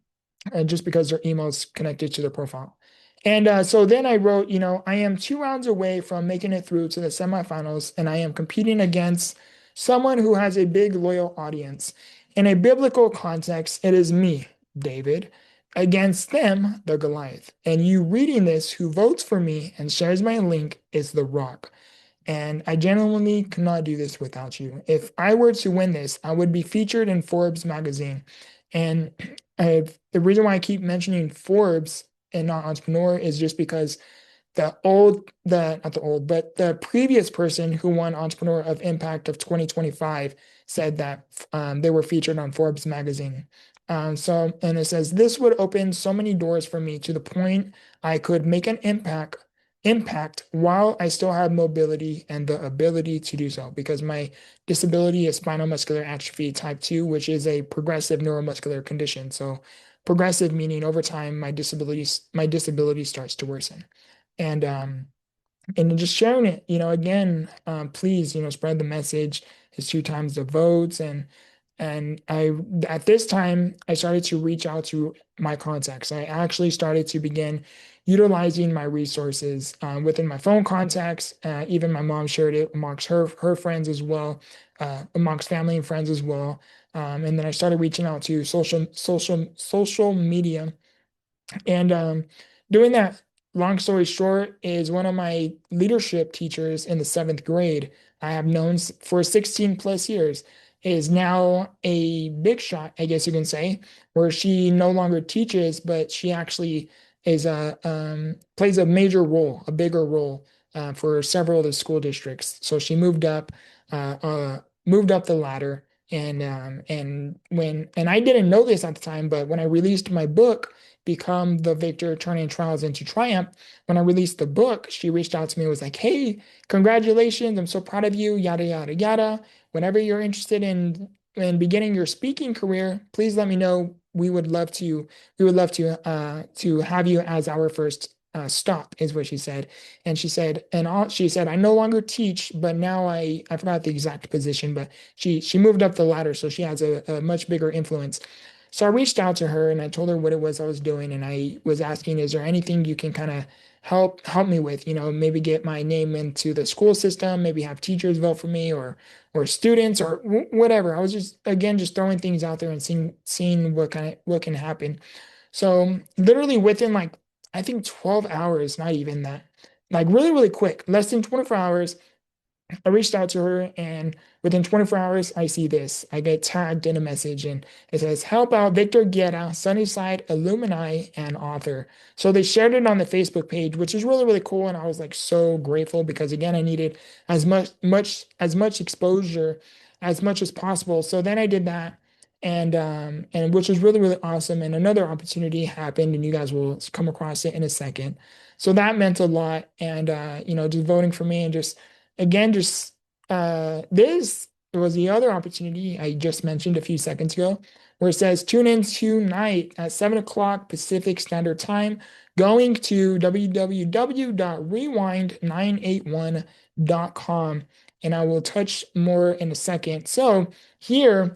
just because their email is connected to their profile. And so then I wrote, I am 2 rounds away from making it through to the semifinals, and I am competing against someone who has a big loyal audience. In a biblical context, it is me, David, against them, the Goliath. And you reading this, who votes for me and shares my link, is the rock. And I genuinely cannot do this without you. If I were to win this, I would be featured in Forbes magazine. And the reason why I keep mentioning Forbes and not Entrepreneur is just because not the old, but the previous person who won Entrepreneur of Impact of 2025 said that they were featured on Forbes magazine. And it says, this would open so many doors for me to the point I could make an impact while I still have mobility and the ability to do so, because my disability is spinal muscular atrophy type 2, which is a progressive neuromuscular condition. So progressive meaning over time my disability starts to worsen. And and just sharing it, again, please, spread the message. is two times the votes. And I at this time I started to reach out to my contacts. I actually started to begin utilizing my resources within my phone contacts. Even my mom shared it amongst her friends as well, amongst family and friends as well. And then I started reaching out to social media and doing that, long story short, is one of my leadership teachers in the seventh grade I have known for 16 plus years is now a big shot, I guess you can say, where she no longer teaches, but she actually is a plays a major role, a bigger role for several of the school districts. So she moved up the ladder. And I didn't know this at the time, but when I released my book, Become the Victor, Turning Trials into Triumph. When I released the book, she reached out to me and was like, "Hey, congratulations. I'm so proud of you, yada, yada, yada. Whenever you're interested in beginning your speaking career, please let me know. We would love to have you as our first stop," is what she said. And she said, "I no longer teach, but now I forgot the exact position, but she moved up the ladder, so she has a much bigger influence." So I reached out to her and I told her what it was I was doing, and I was asking, "Is there anything you can kind of help me with? You know, maybe get my name into the school system, maybe have teachers vote for me, or students, or whatever." I was just throwing things out there and seeing what can happen. So literally within like I think 12 hours, not even that, like really really quick, less than 24 hours, I reached out to her, and within 24 hours, I see this. I get tagged in a message, and it says, "Help out Victor Guerra, Sunnyside alumni and author." So they shared it on the Facebook page, which is really, really cool. And I was like so grateful because again, I needed as much exposure as much as possible. So then I did that, and which was really, really awesome. And another opportunity happened, and you guys will come across it in a second. So that meant a lot. And just voting for me and just again, just this was the other opportunity I just mentioned a few seconds ago, where it says tune in tonight at 7 o'clock Pacific Standard Time, going to www.rewind981.com. And I will touch more in a second. So here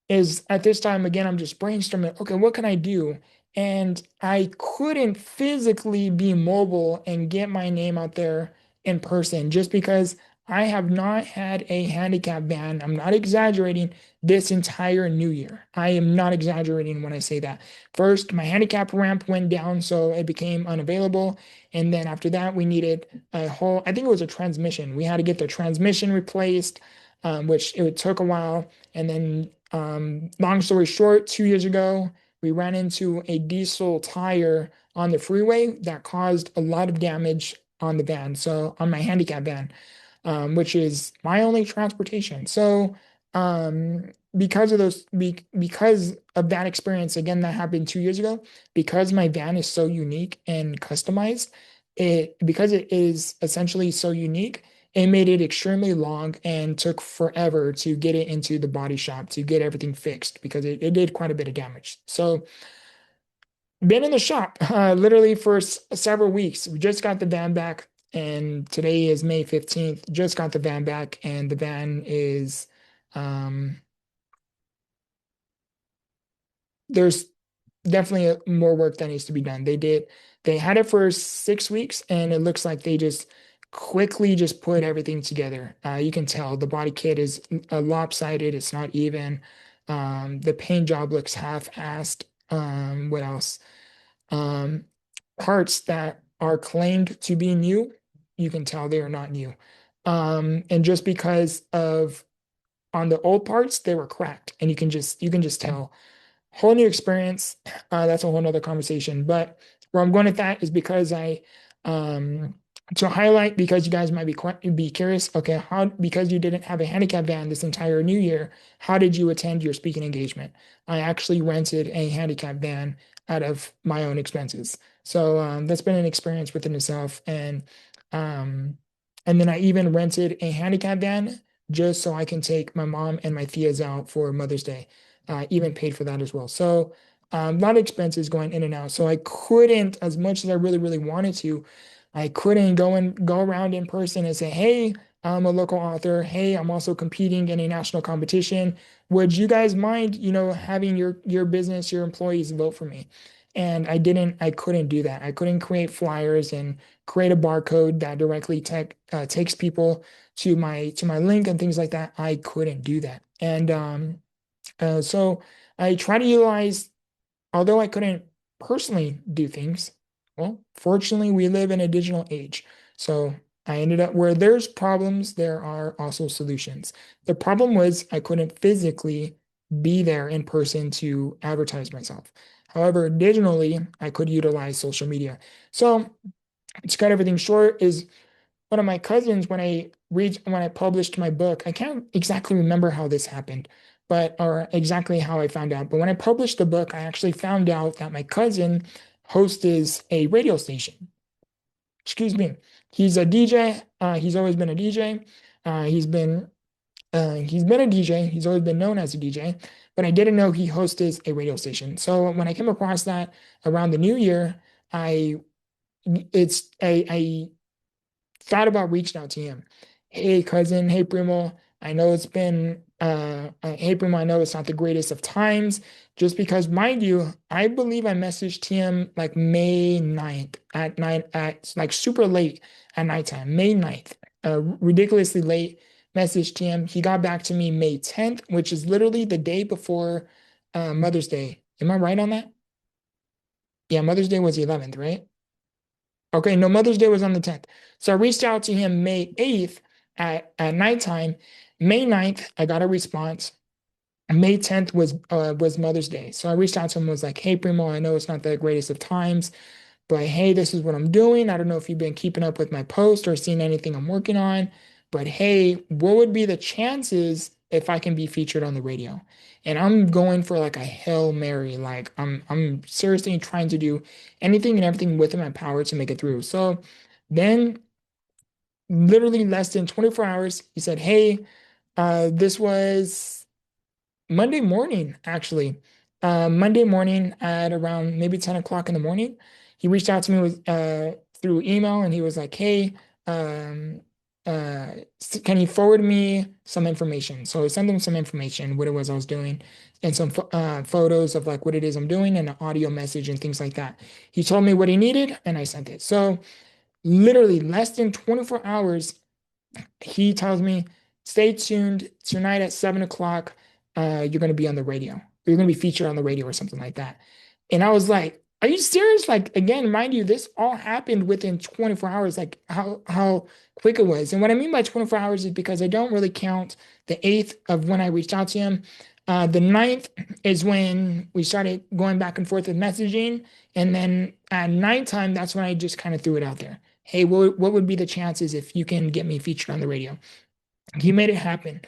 is at this time again, I'm just brainstorming, okay, what can I do? And I couldn't physically be mobile and get my name out there in person just because I have not had a handicap ban. I'm not exaggerating, this entire new year. I am not exaggerating when I say that. First, my handicap ramp went down, so it became unavailable. And then after that, we needed I think it was a transmission. We had to get the transmission replaced, which it took a while. And then, long story short, 2 years ago, we ran into a diesel tire on the freeway that caused a lot of damage on the van. So on my handicap van, which is my only transportation. So, because of that experience, again, that happened 2 years ago, because my van is so unique and customized, because it is essentially so unique, it made it extremely long and took forever to get it into the body shop to get everything fixed because it did quite a bit of damage. So been in the shop literally for several weeks. We just got the van back, and today is May 15th. Just got the van back, and the van is um, there's definitely more work that needs to be done. They had it for 6 weeks, and it looks like they just quickly just put everything together. You can tell the body kit is lopsided, it's not even. The paint job looks half-assed. What else? Um, Parts that are claimed to be new, you can tell they are not new. And just because of on the old parts, they were cracked, and you can just tell. Whole new experience. That's a whole nother conversation. But where I'm going with that is because um, to highlight, because you guys might be curious. Okay, how because you didn't have a handicap van this entire new year, how did you attend your speaking engagement? I actually rented a handicap van out of my own expenses. So that's been an experience within itself, um, and then I even rented a handicap van just so I can take my mom and my tias out for Mother's Day. Even paid for that as well. So a lot of expenses going in and out. So I couldn't, as much as I really, really wanted to, I couldn't go around in person and say, "Hey, I'm a local author. Hey, I'm also competing in a national competition. Would you guys mind, having your business, your employees vote for me? And I couldn't do that. I couldn't create flyers and create a barcode that directly takes people to my link and things like that. I couldn't do that. And so I try to utilize, although I couldn't personally do things, well, fortunately, we live in a digital age. So I ended up where there's problems, there are also solutions. The problem was I couldn't physically be there in person to advertise myself. However, digitally, I could utilize social media. So to cut everything short, is one of my cousins, when I published my book, I can't exactly remember how this happened, but or exactly how I found out. But when I published the book, I actually found out that my cousin hosts a radio station. Excuse me. He's a DJ. He's always been a DJ. He's been a DJ. He's always been known as a DJ, but I didn't know he hosts a radio station. So when I came across that around the new year, I it's I thought about reaching out to him. Hey, cousin. Hey, primo. Hey, primo. I know it's not the greatest of times, just because, mind you, I believe I messaged him like May 9th at night, at like super late at nighttime, May 9th, ridiculously late. Messaged him. He got back to me May 10th, which is literally the day before Mother's Day. Am I right on that? Yeah, Mother's Day was the 11th, right? Okay, no, Mother's Day was on the 10th. So I reached out to him May 8th at nighttime. May 9th, I got a response. May 10th was Mother's Day. So I reached out to him and was like, hey, Primo, I know it's not the greatest of times, but hey, this is what I'm doing. I don't know if you've been keeping up with my post or seen anything I'm working on, but hey, what would be the chances if I can be featured on the radio? And I'm going for like a Hail Mary. Like I'm seriously trying to do anything and everything within my power to make it through. So then literally less than 24 hours, he said, hey, this was Monday morning, actually. Monday morning at around maybe 10 o'clock in the morning, he reached out to me through email and he was like, hey, um, can you forward me some information? So I sent him some information, what it was I was doing, and some photos of like what it is I'm doing and an audio message and things like that. He told me what he needed and I sent it. So literally less than 24 hours, he tells me, stay tuned tonight at 7 o'clock. You're going to be on the radio. You're going to be featured on the radio or something like that. And I was like, are you serious? Like, again, mind you, this all happened within 24 hours, like how quick it was. And what I mean by 24 hours is because I don't really count the 8th of when I reached out to him. The 9th is when we started going back and forth with messaging. And then at nighttime, that's when I just kind of threw it out there. Hey, what would be the chances if you can get me featured on the radio? He made it happen.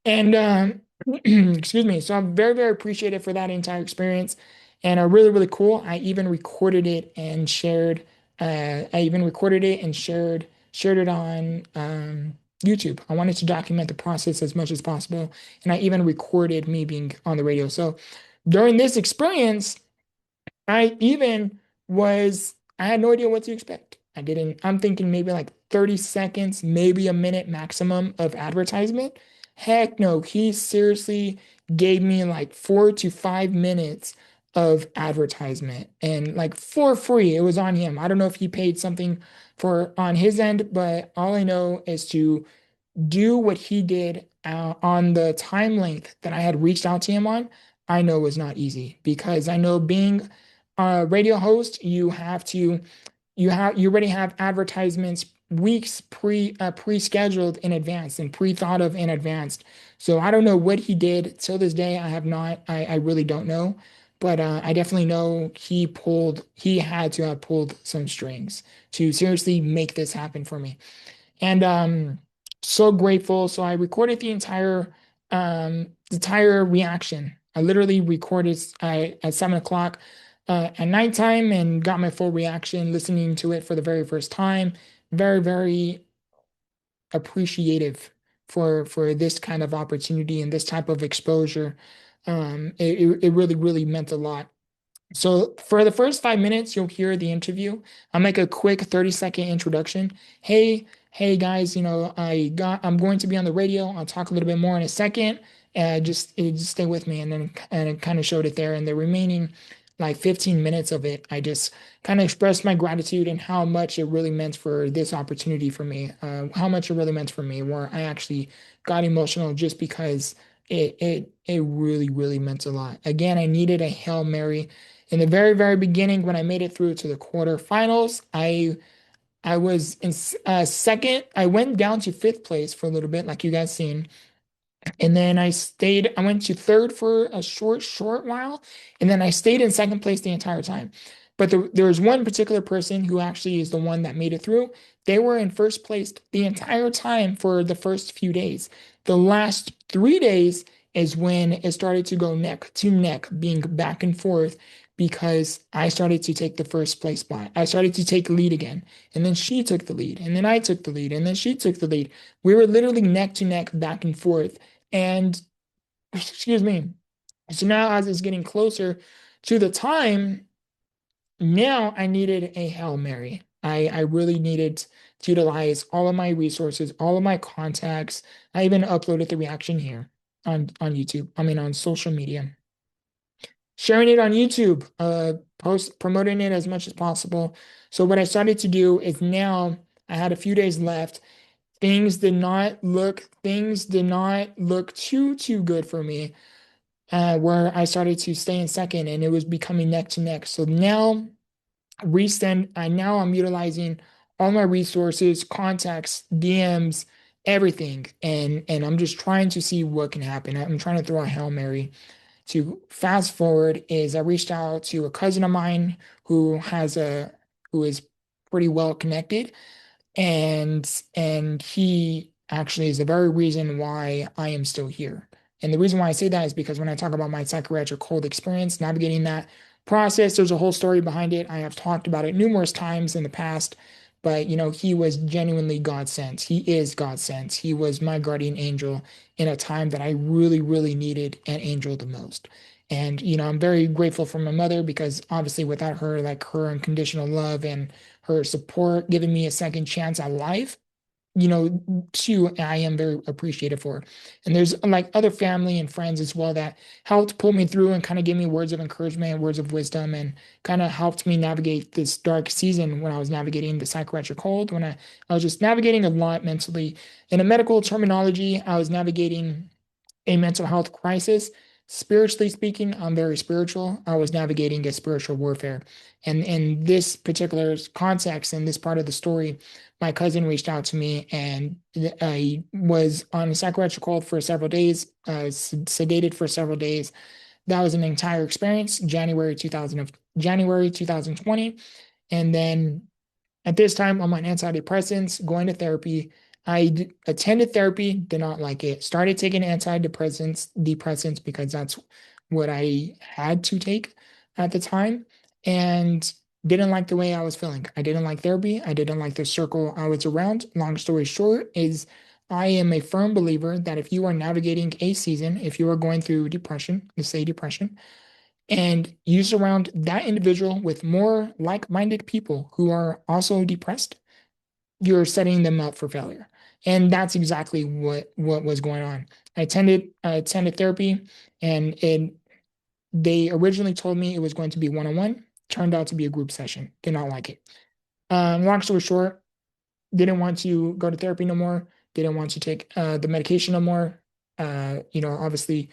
And excuse me. So I'm very, very appreciative for that entire experience. And really, really cool. I even recorded it and shared it on YouTube. I wanted to document the process as much as possible. And I even recorded me being on the radio. So during this experience, I even I had no idea what to expect. I'm thinking maybe like 30 seconds, maybe a minute maximum of advertisement. Heck no, he seriously gave me like 4 to 5 minutes of advertisement and like for free. It was on him. I don't know if he paid something for on his end, but all I know is to do what he did on the time length that I had reached out to him on. I know was not easy because I know being a radio host, you already have advertisements weeks pre-scheduled in advance and pre-thought of in advance. So I don't know what he did till this day. I have not. I really don't know, but I definitely know he had to have pulled some strings to seriously make this happen for me. And so grateful. So I recorded the entire reaction. I literally recorded at 7 o'clock at nighttime and got my full reaction listening to it for the very first time. Very, very appreciative for this kind of opportunity and this type of exposure. It really, really meant a lot. So for the first 5 minutes, you'll hear the interview. I'll make a quick 30-second introduction. Hey, hey guys, I'm going to be on the radio. I'll talk a little bit more in a second. Just stay with me. And it kind of showed it there. And the remaining like 15 minutes of it, I just kind of expressed my gratitude and how much it really meant for this opportunity for me, how much it really meant for me, where I actually got emotional just because it really, really meant a lot. Again, I needed a Hail Mary. In the very, very beginning, when I made it through to the quarterfinals, I was in second. I went down to fifth place for a little bit, like you guys seen. And then I went to third for a short while. And then I stayed in second place the entire time. But there was one particular person who actually is the one that made it through. They were in first place the entire time for the first few days. The last 3 days is when it started to go neck to neck, being back and forth because I started to take the first place spot. I started to take lead again. And then she took the lead. And then I took the lead. And then she took the lead. We were literally neck to neck, back and forth. And excuse me. So now, as it's getting closer to the time, now I needed a Hail Mary. I really needed to utilize all of my resources, all of my contacts. I even uploaded the reaction here on YouTube. I mean, on social media, sharing it on YouTube, promoting it as much as possible. So what I started to do is now I had a few days left. Things did not look too good for me, where I started to stay in second and it was becoming neck to neck. So now I'm utilizing all my resources, contacts, DMs, everything, and I'm just trying to see what can happen. I'm trying to throw a Hail Mary. To fast forward is I reached out to a cousin of mine who is pretty well connected, and he actually is the very reason why I am still here. And the reason why I say that is because when I talk about my psychiatric cold experience, navigating that process, there's a whole story behind it. I have talked about it numerous times in the past, but he was genuinely God sent. He is God sent. He was my guardian angel in a time that I really, really needed an angel the most. And I'm very grateful for my mother because obviously without her, like her unconditional love and her support, giving me a second chance at life, too, I am very appreciative for. And there's like other family and friends as well that helped pull me through and kind of give me words of encouragement, words of wisdom, and kind of helped me navigate this dark season when I was navigating the psychiatric hold, when I was just navigating a lot mentally. In a medical terminology, I was navigating a mental health crisis. Spiritually speaking, I'm very spiritual. I was navigating a spiritual warfare. And in this particular context, in this part of the story, my cousin reached out to me and I was on a psychiatric hold for several days, sedated for several days. That was an entire experience, January 2020. And then at this time, I'm on antidepressants, going to therapy. Attended therapy, did not like it. Started taking depressants because that's what I had to take at the time, and didn't like the way I was feeling. I didn't like therapy. I didn't like the circle I was around. Long story short is I am a firm believer that if you are navigating a season, if you are going through depression, let's say depression, and you surround that individual with more like-minded people who are also depressed, you're setting them up for failure. And that's exactly what was going on. I attended therapy, and they originally told me it was going to be one-on-one. Turned out to be a group session. Did not like it. Long story short, didn't want to go to therapy no more. Didn't want to take the medication no more. Obviously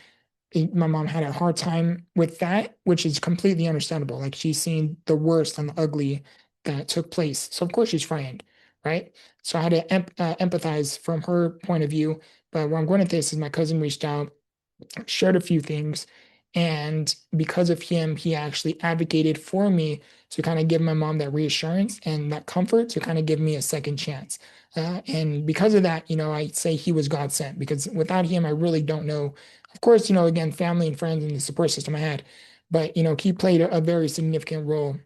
my mom had a hard time with that, which is completely understandable. Like she's seen the worst and the ugly that took place. So of course she's frightened, right? So I had to empathize from her point of view. But where I'm going with this is my cousin reached out, shared a few things. And because of him, he actually advocated for me to kind of give my mom that reassurance and that comfort to kind of give me a second chance. And because of that, I say he was God sent because without him, I really don't know. Of course, again, family and friends and the support system I had, but, he played a very significant role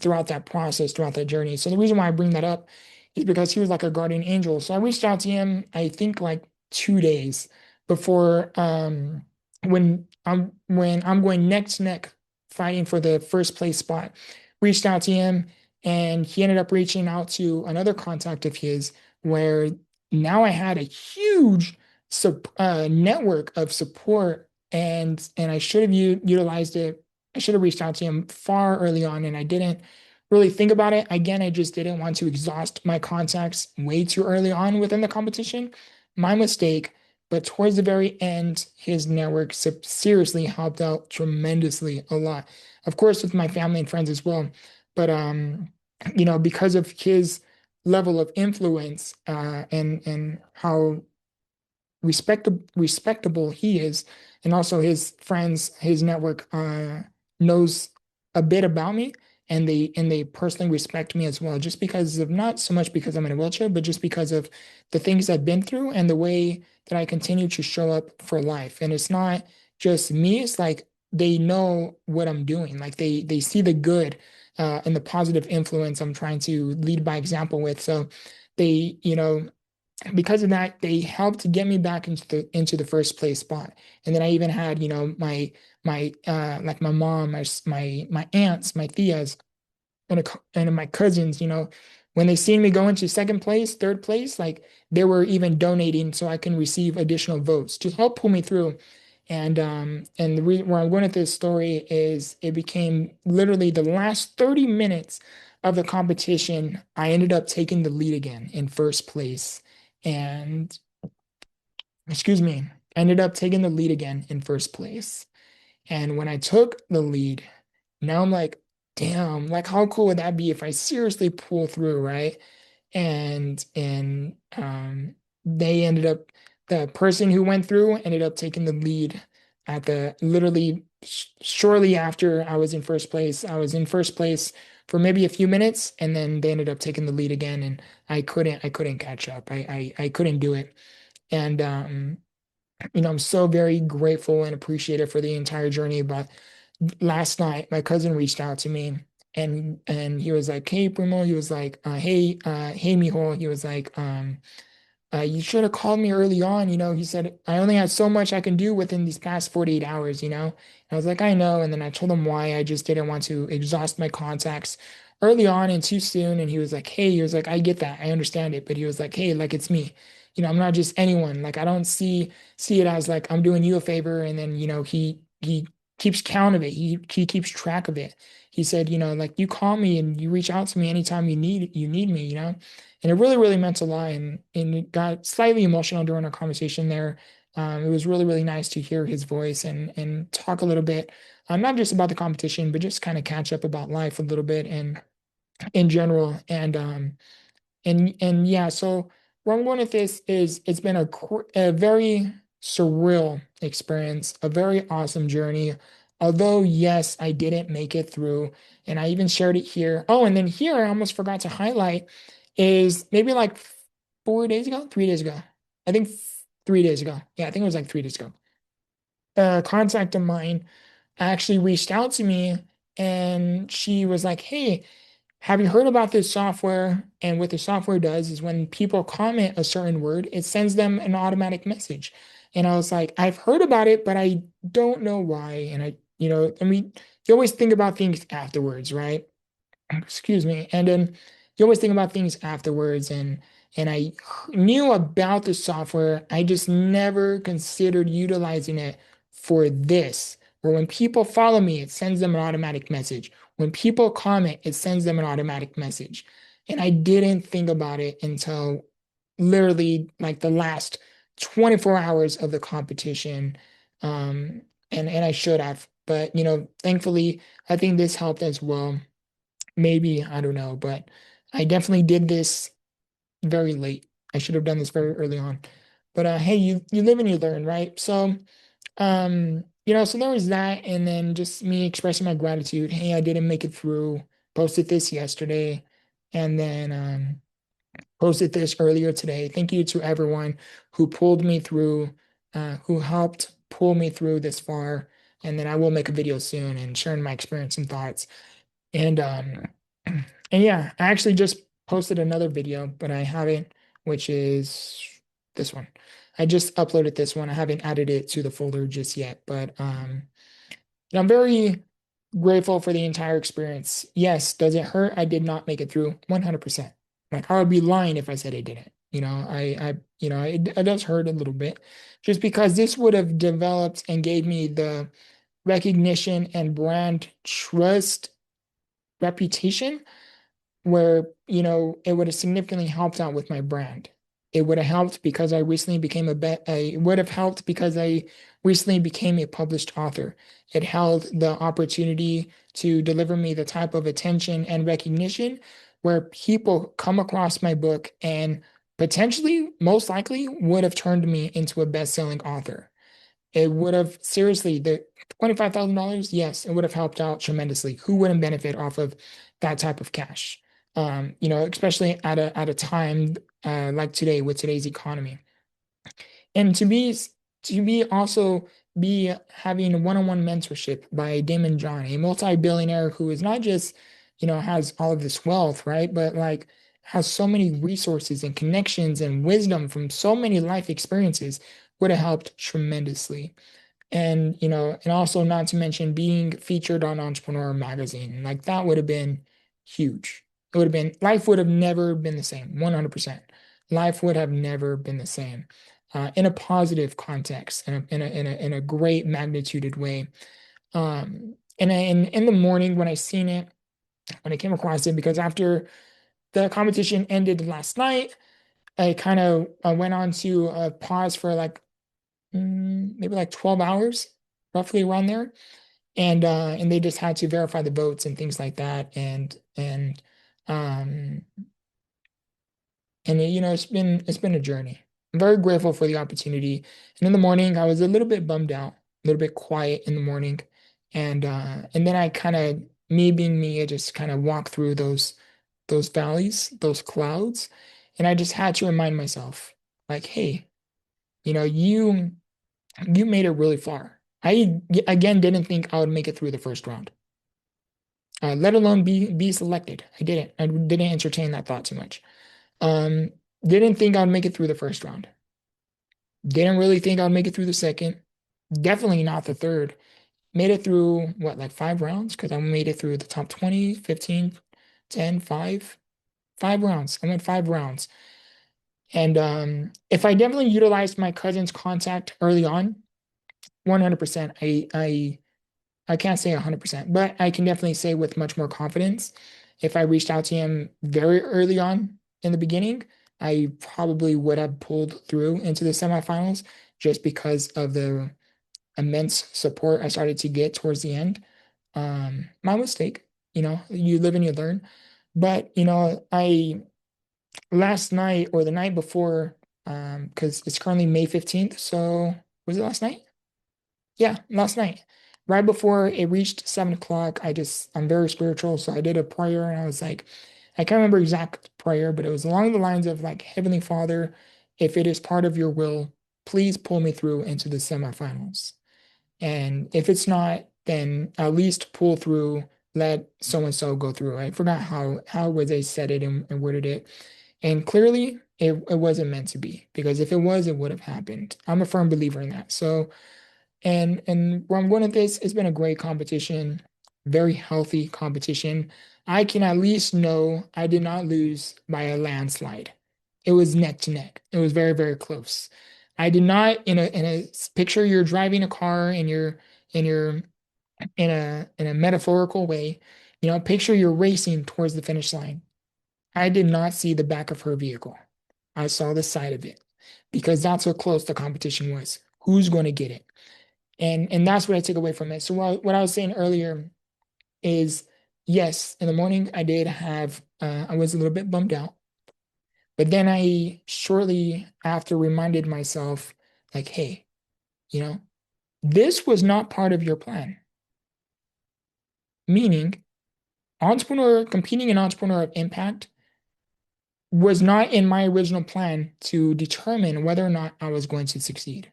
throughout that process, throughout that journey. So the reason why I bring that up is because he was like a guardian angel. So I reached out to him, I think like 2 days before when I'm going neck to neck fighting for the first place spot. Reached out to him and he ended up reaching out to another contact of his where now I had a huge network of support, and I should have utilized it. I should have reached out to him far early on, and I didn't really think about it. Again, I just didn't want to exhaust my contacts way too early on within the competition. My mistake. But towards the very end, his network seriously helped out tremendously a lot. Of course, with my family and friends as well. But because of his level of influence, and how respectable he is, and also his friends, his network knows a bit about me, and they personally respect me as well, just because of, not so much because I'm in a wheelchair, but just because of the things I've been through and the way that I continue to show up for life. And it's not just me, it's like they know what I'm doing. Like they see the good and the positive influence I'm trying to lead by example with. So they, because of that, they helped get me back into the first place spot. And then I even had, my like my mom, my aunts, my tias, and my cousins, when they seen me go into second place, third place, like they were even donating so I can receive additional votes to help pull me through. And the reason where I'm going with this story is it became literally the last 30 minutes of the competition. I ended up taking the lead again in first place. And excuse me, I ended up taking the lead again in first place. And when I took the lead, now I'm like, damn, like how cool would that be if I seriously pull through, right? And they ended up, the person who went through ended up taking the lead at the literally shortly after I was in first place. I was in first place for maybe a few minutes, and then they ended up taking the lead again, and I couldn't catch up. I couldn't do it. And I'm so very grateful and appreciative for the entire journey. But last night, my cousin reached out to me, and he was like, "Hey, Primo," he was like, hey, mijo," he was like, "You should have called me early on." He said, "I only had so much I can do within these past 48 hours," And I was like, "I know." And then I told him why I just didn't want to exhaust my contacts early on and too soon. And he was like, "Hey," he was like, "I get that. I understand it." But he was like, "Hey, like it's me. I'm not just anyone. Like I don't see it as like I'm doing you a favor." And then, he keeps count of it. He keeps track of it. He said, like you call me and you reach out to me anytime you need me. And it really, really meant a lot. And it got slightly emotional during our conversation there. It was really, really nice to hear his voice and talk a little bit, not just about the competition, but just kind of catch up about life a little bit and in general. And yeah, so where I'm going with this is it's been a very surreal experience, a very awesome journey. Although, yes, I didn't make it through, and I even shared it here. Oh, and then here I almost forgot to highlight is maybe like 4 days ago, 3 days ago. I think 3 days ago. Yeah, I think it was like 3 days ago. A contact of mine actually reached out to me, and she was like, "Hey, have you heard about this software?" And what the software does is when people comment a certain word, it sends them an automatic message. And I was like, "I've heard about it, but I don't know why." And I mean, you always think about things afterwards, right? Excuse me. And then you always think about things afterwards, and I knew about the software. I just never considered utilizing it for this. Where when people follow me, it sends them an automatic message. When people comment, it sends them an automatic message. And I didn't think about it until literally like the last 24 hours of the competition. And I should have. But thankfully, I think this helped as well. Maybe, I don't know, but I definitely did this very late. I should have done this very early on. But hey, you live and you learn, right? So so there was that, and then just me expressing my gratitude. Hey, I didn't make it through. Posted this yesterday, and then posted this earlier today. Thank you to everyone who pulled me through, who helped pull me through this far. And then I will make a video soon and sharing my experience and thoughts. And and yeah, I actually just posted another video, but I haven't, which is this one. I just uploaded this one. I haven't added it to the folder just yet, but I'm very grateful for the entire experience. Yes, does it hurt? I did not make it through 100%. Like I would be lying if I said I didn't. It does hurt a little bit just because this would have developed and gave me the recognition and brand trust reputation where, it would have significantly helped out with my brand. It would have helped because I recently became it would have helped because I recently became a published author. It held the opportunity to deliver me the type of attention and recognition where people come across my book and potentially, most likely, would have turned me into a best-selling author. It would have seriously, the $25,000, yes, it would have helped out tremendously. Who wouldn't benefit off of that type of cash? Especially at a time like today with today's economy. And to be also be having one-on-one mentorship by Damon John, a multi-billionaire who is not just, has all of this wealth, right? But like has so many resources and connections and wisdom from so many life experiences would have helped tremendously. And also not to mention being featured on Entrepreneur magazine. Like that would have been huge. It would have been life would have never been the same, 100%. Life would have never been the same. In a positive context, in a great magnituded way. And in the morning when I seen it, when I came across it, because after the competition ended last night, I kind of went on to pause for like maybe like 12 hours, roughly around there. And they just had to verify the votes and things like that. Um it's been a journey. I'm very grateful for the opportunity. And in the morning, I was a little bit bummed out, a little bit quiet in the morning. And then I kind of, me being me, I just kind of walked through those valleys, those clouds. And I just had to remind myself, like, hey, you made it really far. I again didn't think I would make it through the first round, let alone be selected. I didn't. I didn't entertain that thought too much. Um, didn't think I'd make it through the first round. Didn't really think I'd make it through the second. Definitely not the third. Made it through what, like 5 rounds? Because I made it through the top 20, 15, 10, 5. 5 rounds. I went 5 rounds. And if I definitely utilized my cousin's contact early on, 100%, I can't say 100%, but I can definitely say with much more confidence, if I reached out to him very early on in the beginning, I probably would have pulled through into the semifinals just because of the immense support I started to get towards the end. My mistake, you live and you learn. But, I last night or the night before, because it's currently May 15th. So was it last night? Yeah, last night. Right before it reached 7 o'clock, I'm very spiritual. So I did a prayer and I was like, I can't remember exact prayer, but it was along the lines of like, Heavenly Father, if it is part of your will, please pull me through into the semifinals. And if it's not, then at least pull through, let so and so go through. I forgot how was they said it and worded it. And clearly it wasn't meant to be because if it was, it would have happened. I'm a firm believer in that. So and where I'm going with this, it's been a great competition, very healthy competition. I can at least know I did not lose by a landslide. It was neck to neck. It was very, very close. I did not in a picture you're driving a car and you're in a metaphorical way, picture you're racing towards the finish line. I did not see the back of her vehicle. I saw the side of it because that's how close the competition was. Who's going to get it? And that's what I took away from it. So what I was saying earlier is yes, in the morning I was a little bit bummed out, but then I shortly after reminded myself, like, hey, you know, this was not part of your plan. Meaning, competing in Entrepreneur of Impact was not in my original plan to determine whether or not I was going to succeed.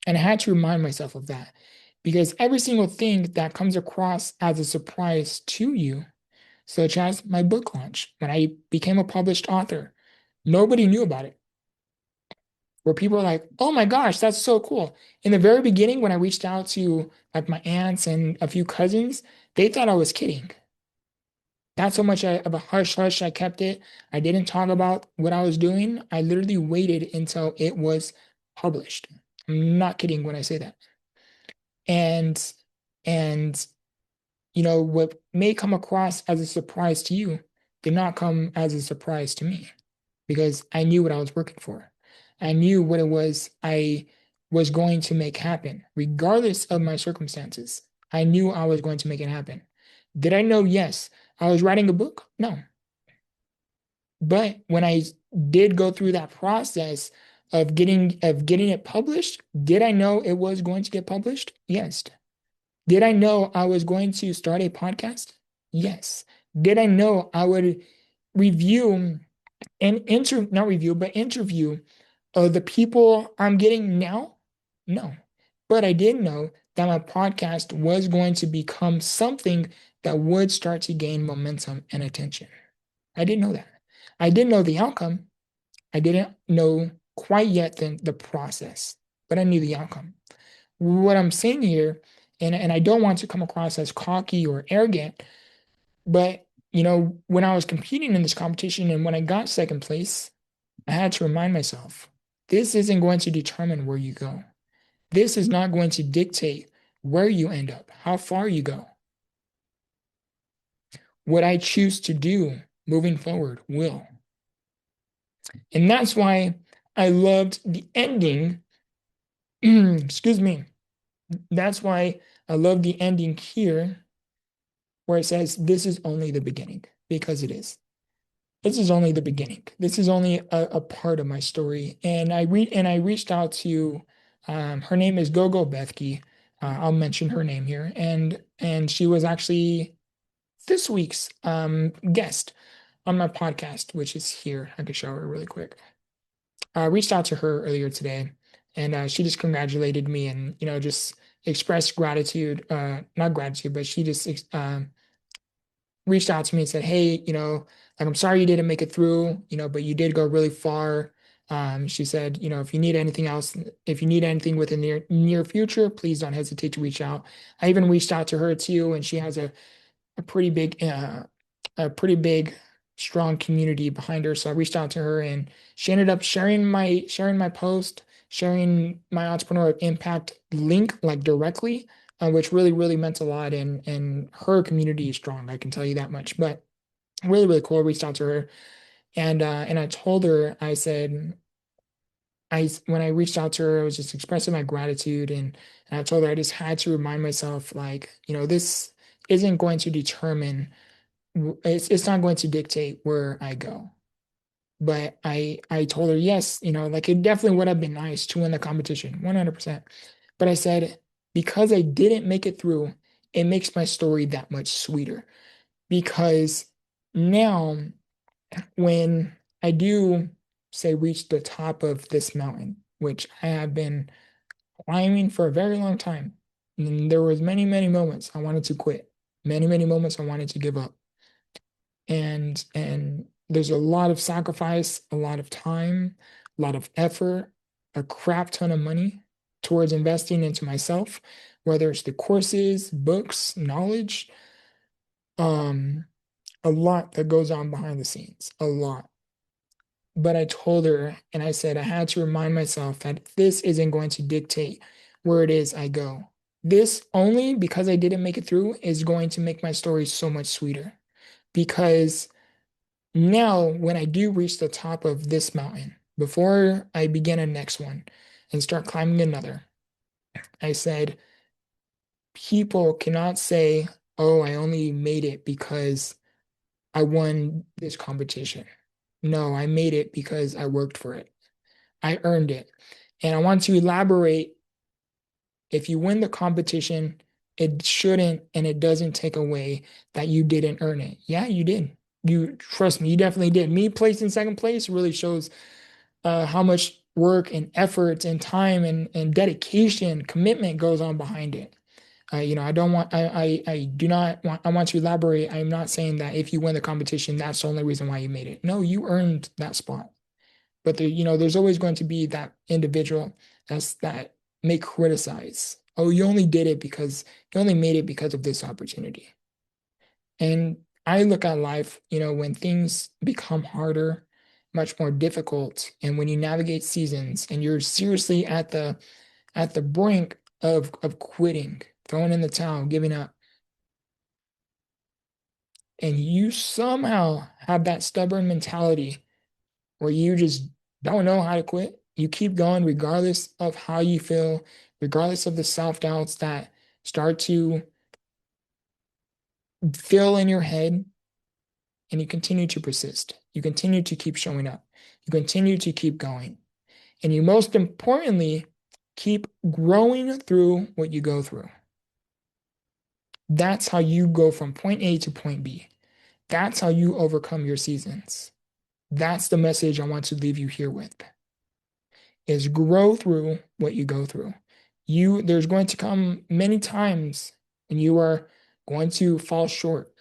And I had to remind myself of that because every single thing that comes across as a surprise to you, such as my book launch, when I became a published author, nobody knew about it. Where people are like, oh my gosh, that's so cool. In the very beginning, when I reached out to like my aunts and a few cousins, they thought I was kidding. That's how much of a hush hush I kept it. I didn't talk about what I was doing. I literally waited until it was published. I'm not kidding when I say that. And and what may come across as a surprise to you did not come as a surprise to me because I knew what I was working for. I knew what it was I was going to make happen, regardless of my circumstances. I knew I was going to make it happen. Did I know? Yes. I was writing a book? No. But when I did go through that process of getting it published, did I know it was going to get published? Yes. Did I know I was going to start a podcast? Yes. Did I know I would review and not review, but interview the people I'm getting now? No. But I did know that my podcast was going to become something that would start to gain momentum and attention. I didn't know that. I didn't know the outcome. I didn't know quite yet the process, but I knew the outcome. What I'm saying here, and I don't want to come across as cocky or arrogant, but when I was competing in this competition and when I got second place, I had to remind myself, this isn't going to determine where you go. This is not going to dictate where you end up, how far you go. What I choose to do moving forward will. And that's why I loved the ending. Excuse me. That's why I love the ending here where it says, this is only the beginning, because it is. This is only the beginning. This is only a part of my story. And I reached out to her name is Gogo Bethke. I'll mention her name here. And she was actually this week's guest on my podcast, which is here. I could show her really quick. I reached out to her earlier today, and she just congratulated me and just expressed gratitude. Not gratitude, but she just reached out to me and said, "Hey, like I'm sorry you didn't make it through, but you did go really far." She said, if you need anything else, if you need anything within the near future, please don't hesitate to reach out. I even reached out to her too, and she has a pretty big, a pretty big, strong community behind her. So I reached out to her, and she ended up sharing my post, sharing my Entrepreneur of Impact link like directly, which really really meant a lot. And her community is strong, I can tell you that much. But really really cool. I reached out to her, and I told her, I said, when I reached out to her, I was just expressing my gratitude, and I told her I just had to remind myself, like, this isn't going to determine, it's not going to dictate where I go. But I told her, yes, like it definitely would have been nice to win the competition, 100%. But I said, because I didn't make it through, it makes my story that much sweeter. Because now, when I do say reach the top of this mountain, which I have been climbing for a very long time, and there was many, many moments I wanted to quit, many, many moments I wanted to give up. And there's a lot of sacrifice, a lot of time, a lot of effort, a crap ton of money towards investing into myself, whether it's the courses, books, knowledge, um, a lot that goes on behind the scenes, a lot. But I told her, and I said I had to remind myself that this isn't going to dictate where it is I go. This, only because I didn't make it through, is going to make my story so much sweeter. Because now, when I do reach the top of this mountain, before I begin a next one and start climbing another, I said, people cannot say, oh, I only made it because I won this competition. No, I made it because I worked for it. I earned it. And I want to elaborate, if you win the competition, it shouldn't and it doesn't take away that you didn't earn it. Yeah, you did. You trust me, you definitely did. Me placing second place really shows how much work and effort and time and dedication, commitment goes on behind it. I don't want, I do not want, I want to elaborate. I'm not saying that if you win the competition, that's the only reason why you made it. No, you earned that spot. But there's always going to be that individual that may criticize. Oh, you only did it because you only made it because of this opportunity. And I look at life, when things become harder, much more difficult, and when you navigate seasons and you're seriously at the brink of quitting, throwing in the towel, giving up, and you somehow have that stubborn mentality where you just don't know how to quit. You keep going regardless of how you feel, regardless of the self-doubts that start to fill in your head, and you continue to persist. You continue to keep showing up. You continue to keep going. And you most importantly, keep growing through what you go through. That's how you go from point A to point B. That's how you overcome your seasons. That's the message I want to leave you here with, is grow through what you go through. There's going to come many times when you are going to fall short,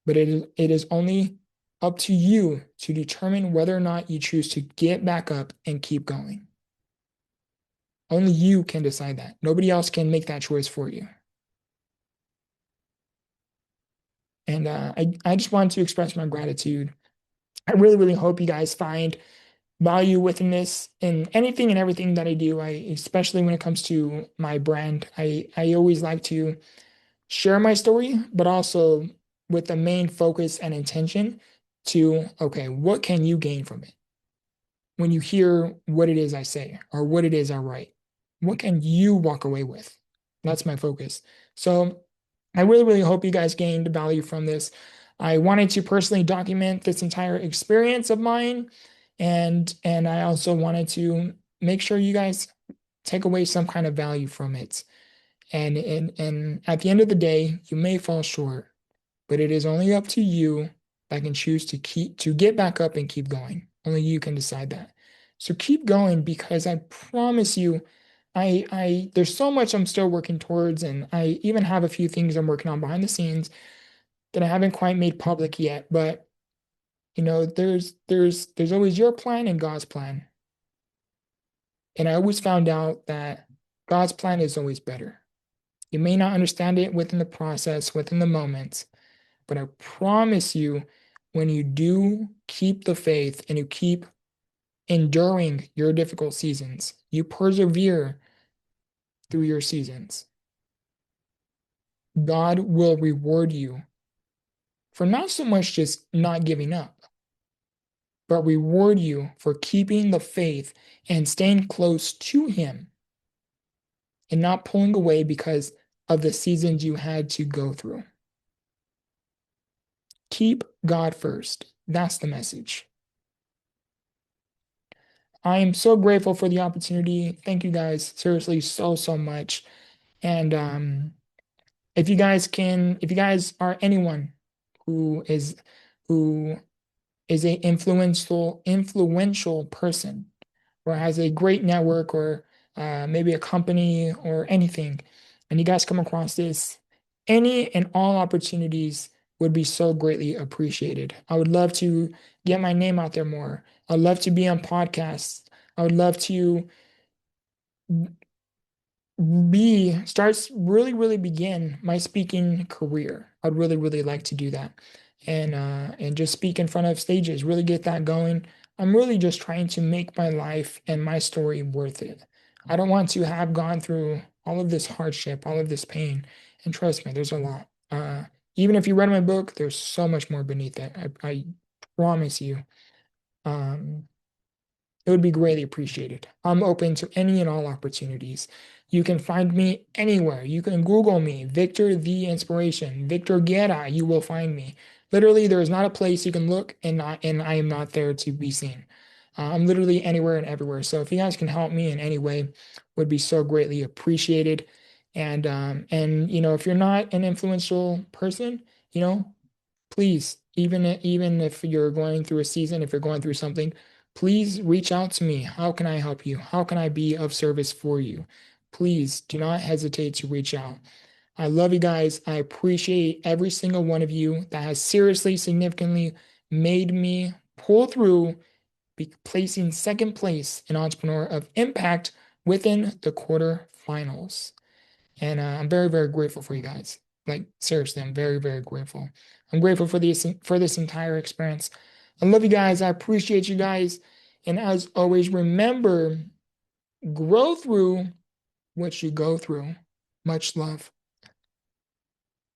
but it is only up to you to determine whether or not you choose to get back up and keep going. Only you can decide that. Nobody else can make that choice for you. And I just wanted to express my gratitude. I really, really hope you guys find value within this in anything and everything that I do. Especially when it comes to my brand, I always like to share my story, but also with the main focus and intention to, okay, what can you gain from it? When you hear what it is I say or what it is I write, what can you walk away with? That's my focus. So I really, really hope you guys gained value from this. I wanted to personally document this entire experience of mine, and I also wanted to make sure you guys take away some kind of value from it. And at the end of the day, you may fall short, but it is only up to you that can choose to get back up and keep going. Only you can decide that. So keep going, because I promise you, I there's so much I'm still working towards, and I even have a few things I'm working on behind the scenes that I haven't quite made public yet. But there's always your plan and God's plan. And I always found out that God's plan is always better. You may not understand it within the process, within the moment, but I promise you, when you do keep the faith and you keep enduring your difficult seasons, you persevere through your seasons, God will reward you for not so much just not giving up, but reward you for keeping the faith and staying close to Him and not pulling away because of the seasons you had to go through. Keep God first. That's the message. I am so grateful for the opportunity. Thank you guys seriously so, so much. And if you guys are anyone who is who is a influential person, or has a great network, or maybe a company or anything, and you guys come across this, any and all opportunities would be so greatly appreciated. I would love to get my name out there more. I'd love to be on podcasts. I would love to really begin my speaking career. I'd really, really like to do that. And just speak in front of stages, really get that going. I'm really just trying to make my life and my story worth it. I don't want to have gone through all of this hardship, all of this pain. And trust me, there's a lot. Even if you read my book, there's so much more beneath it. I promise you. Um, it would be greatly appreciated. I'm open to any and all opportunities. You can find me anywhere. You can Google me, Victor the Inspiration, Victor Guerra, you will find me. Literally, there is not a place you can look and I am not there to be seen. I'm literally anywhere and everywhere. So if you guys can help me in any way, would be so greatly appreciated. And if you're not an influential person, please, even if you're going through a season, if you're going through something, please reach out to me. How can I help you? How can I be of service for you? Please do not hesitate to reach out. I love you guys. I appreciate every single one of you that has seriously, significantly made me pull through, placing second place in Entrepreneur of Impact within the quarterfinals. And I'm very, very grateful for you guys. Like seriously, I'm very, very grateful. I'm grateful for this entire experience. I love you guys. I appreciate you guys. And as always, remember, grow through what you go through. Much love.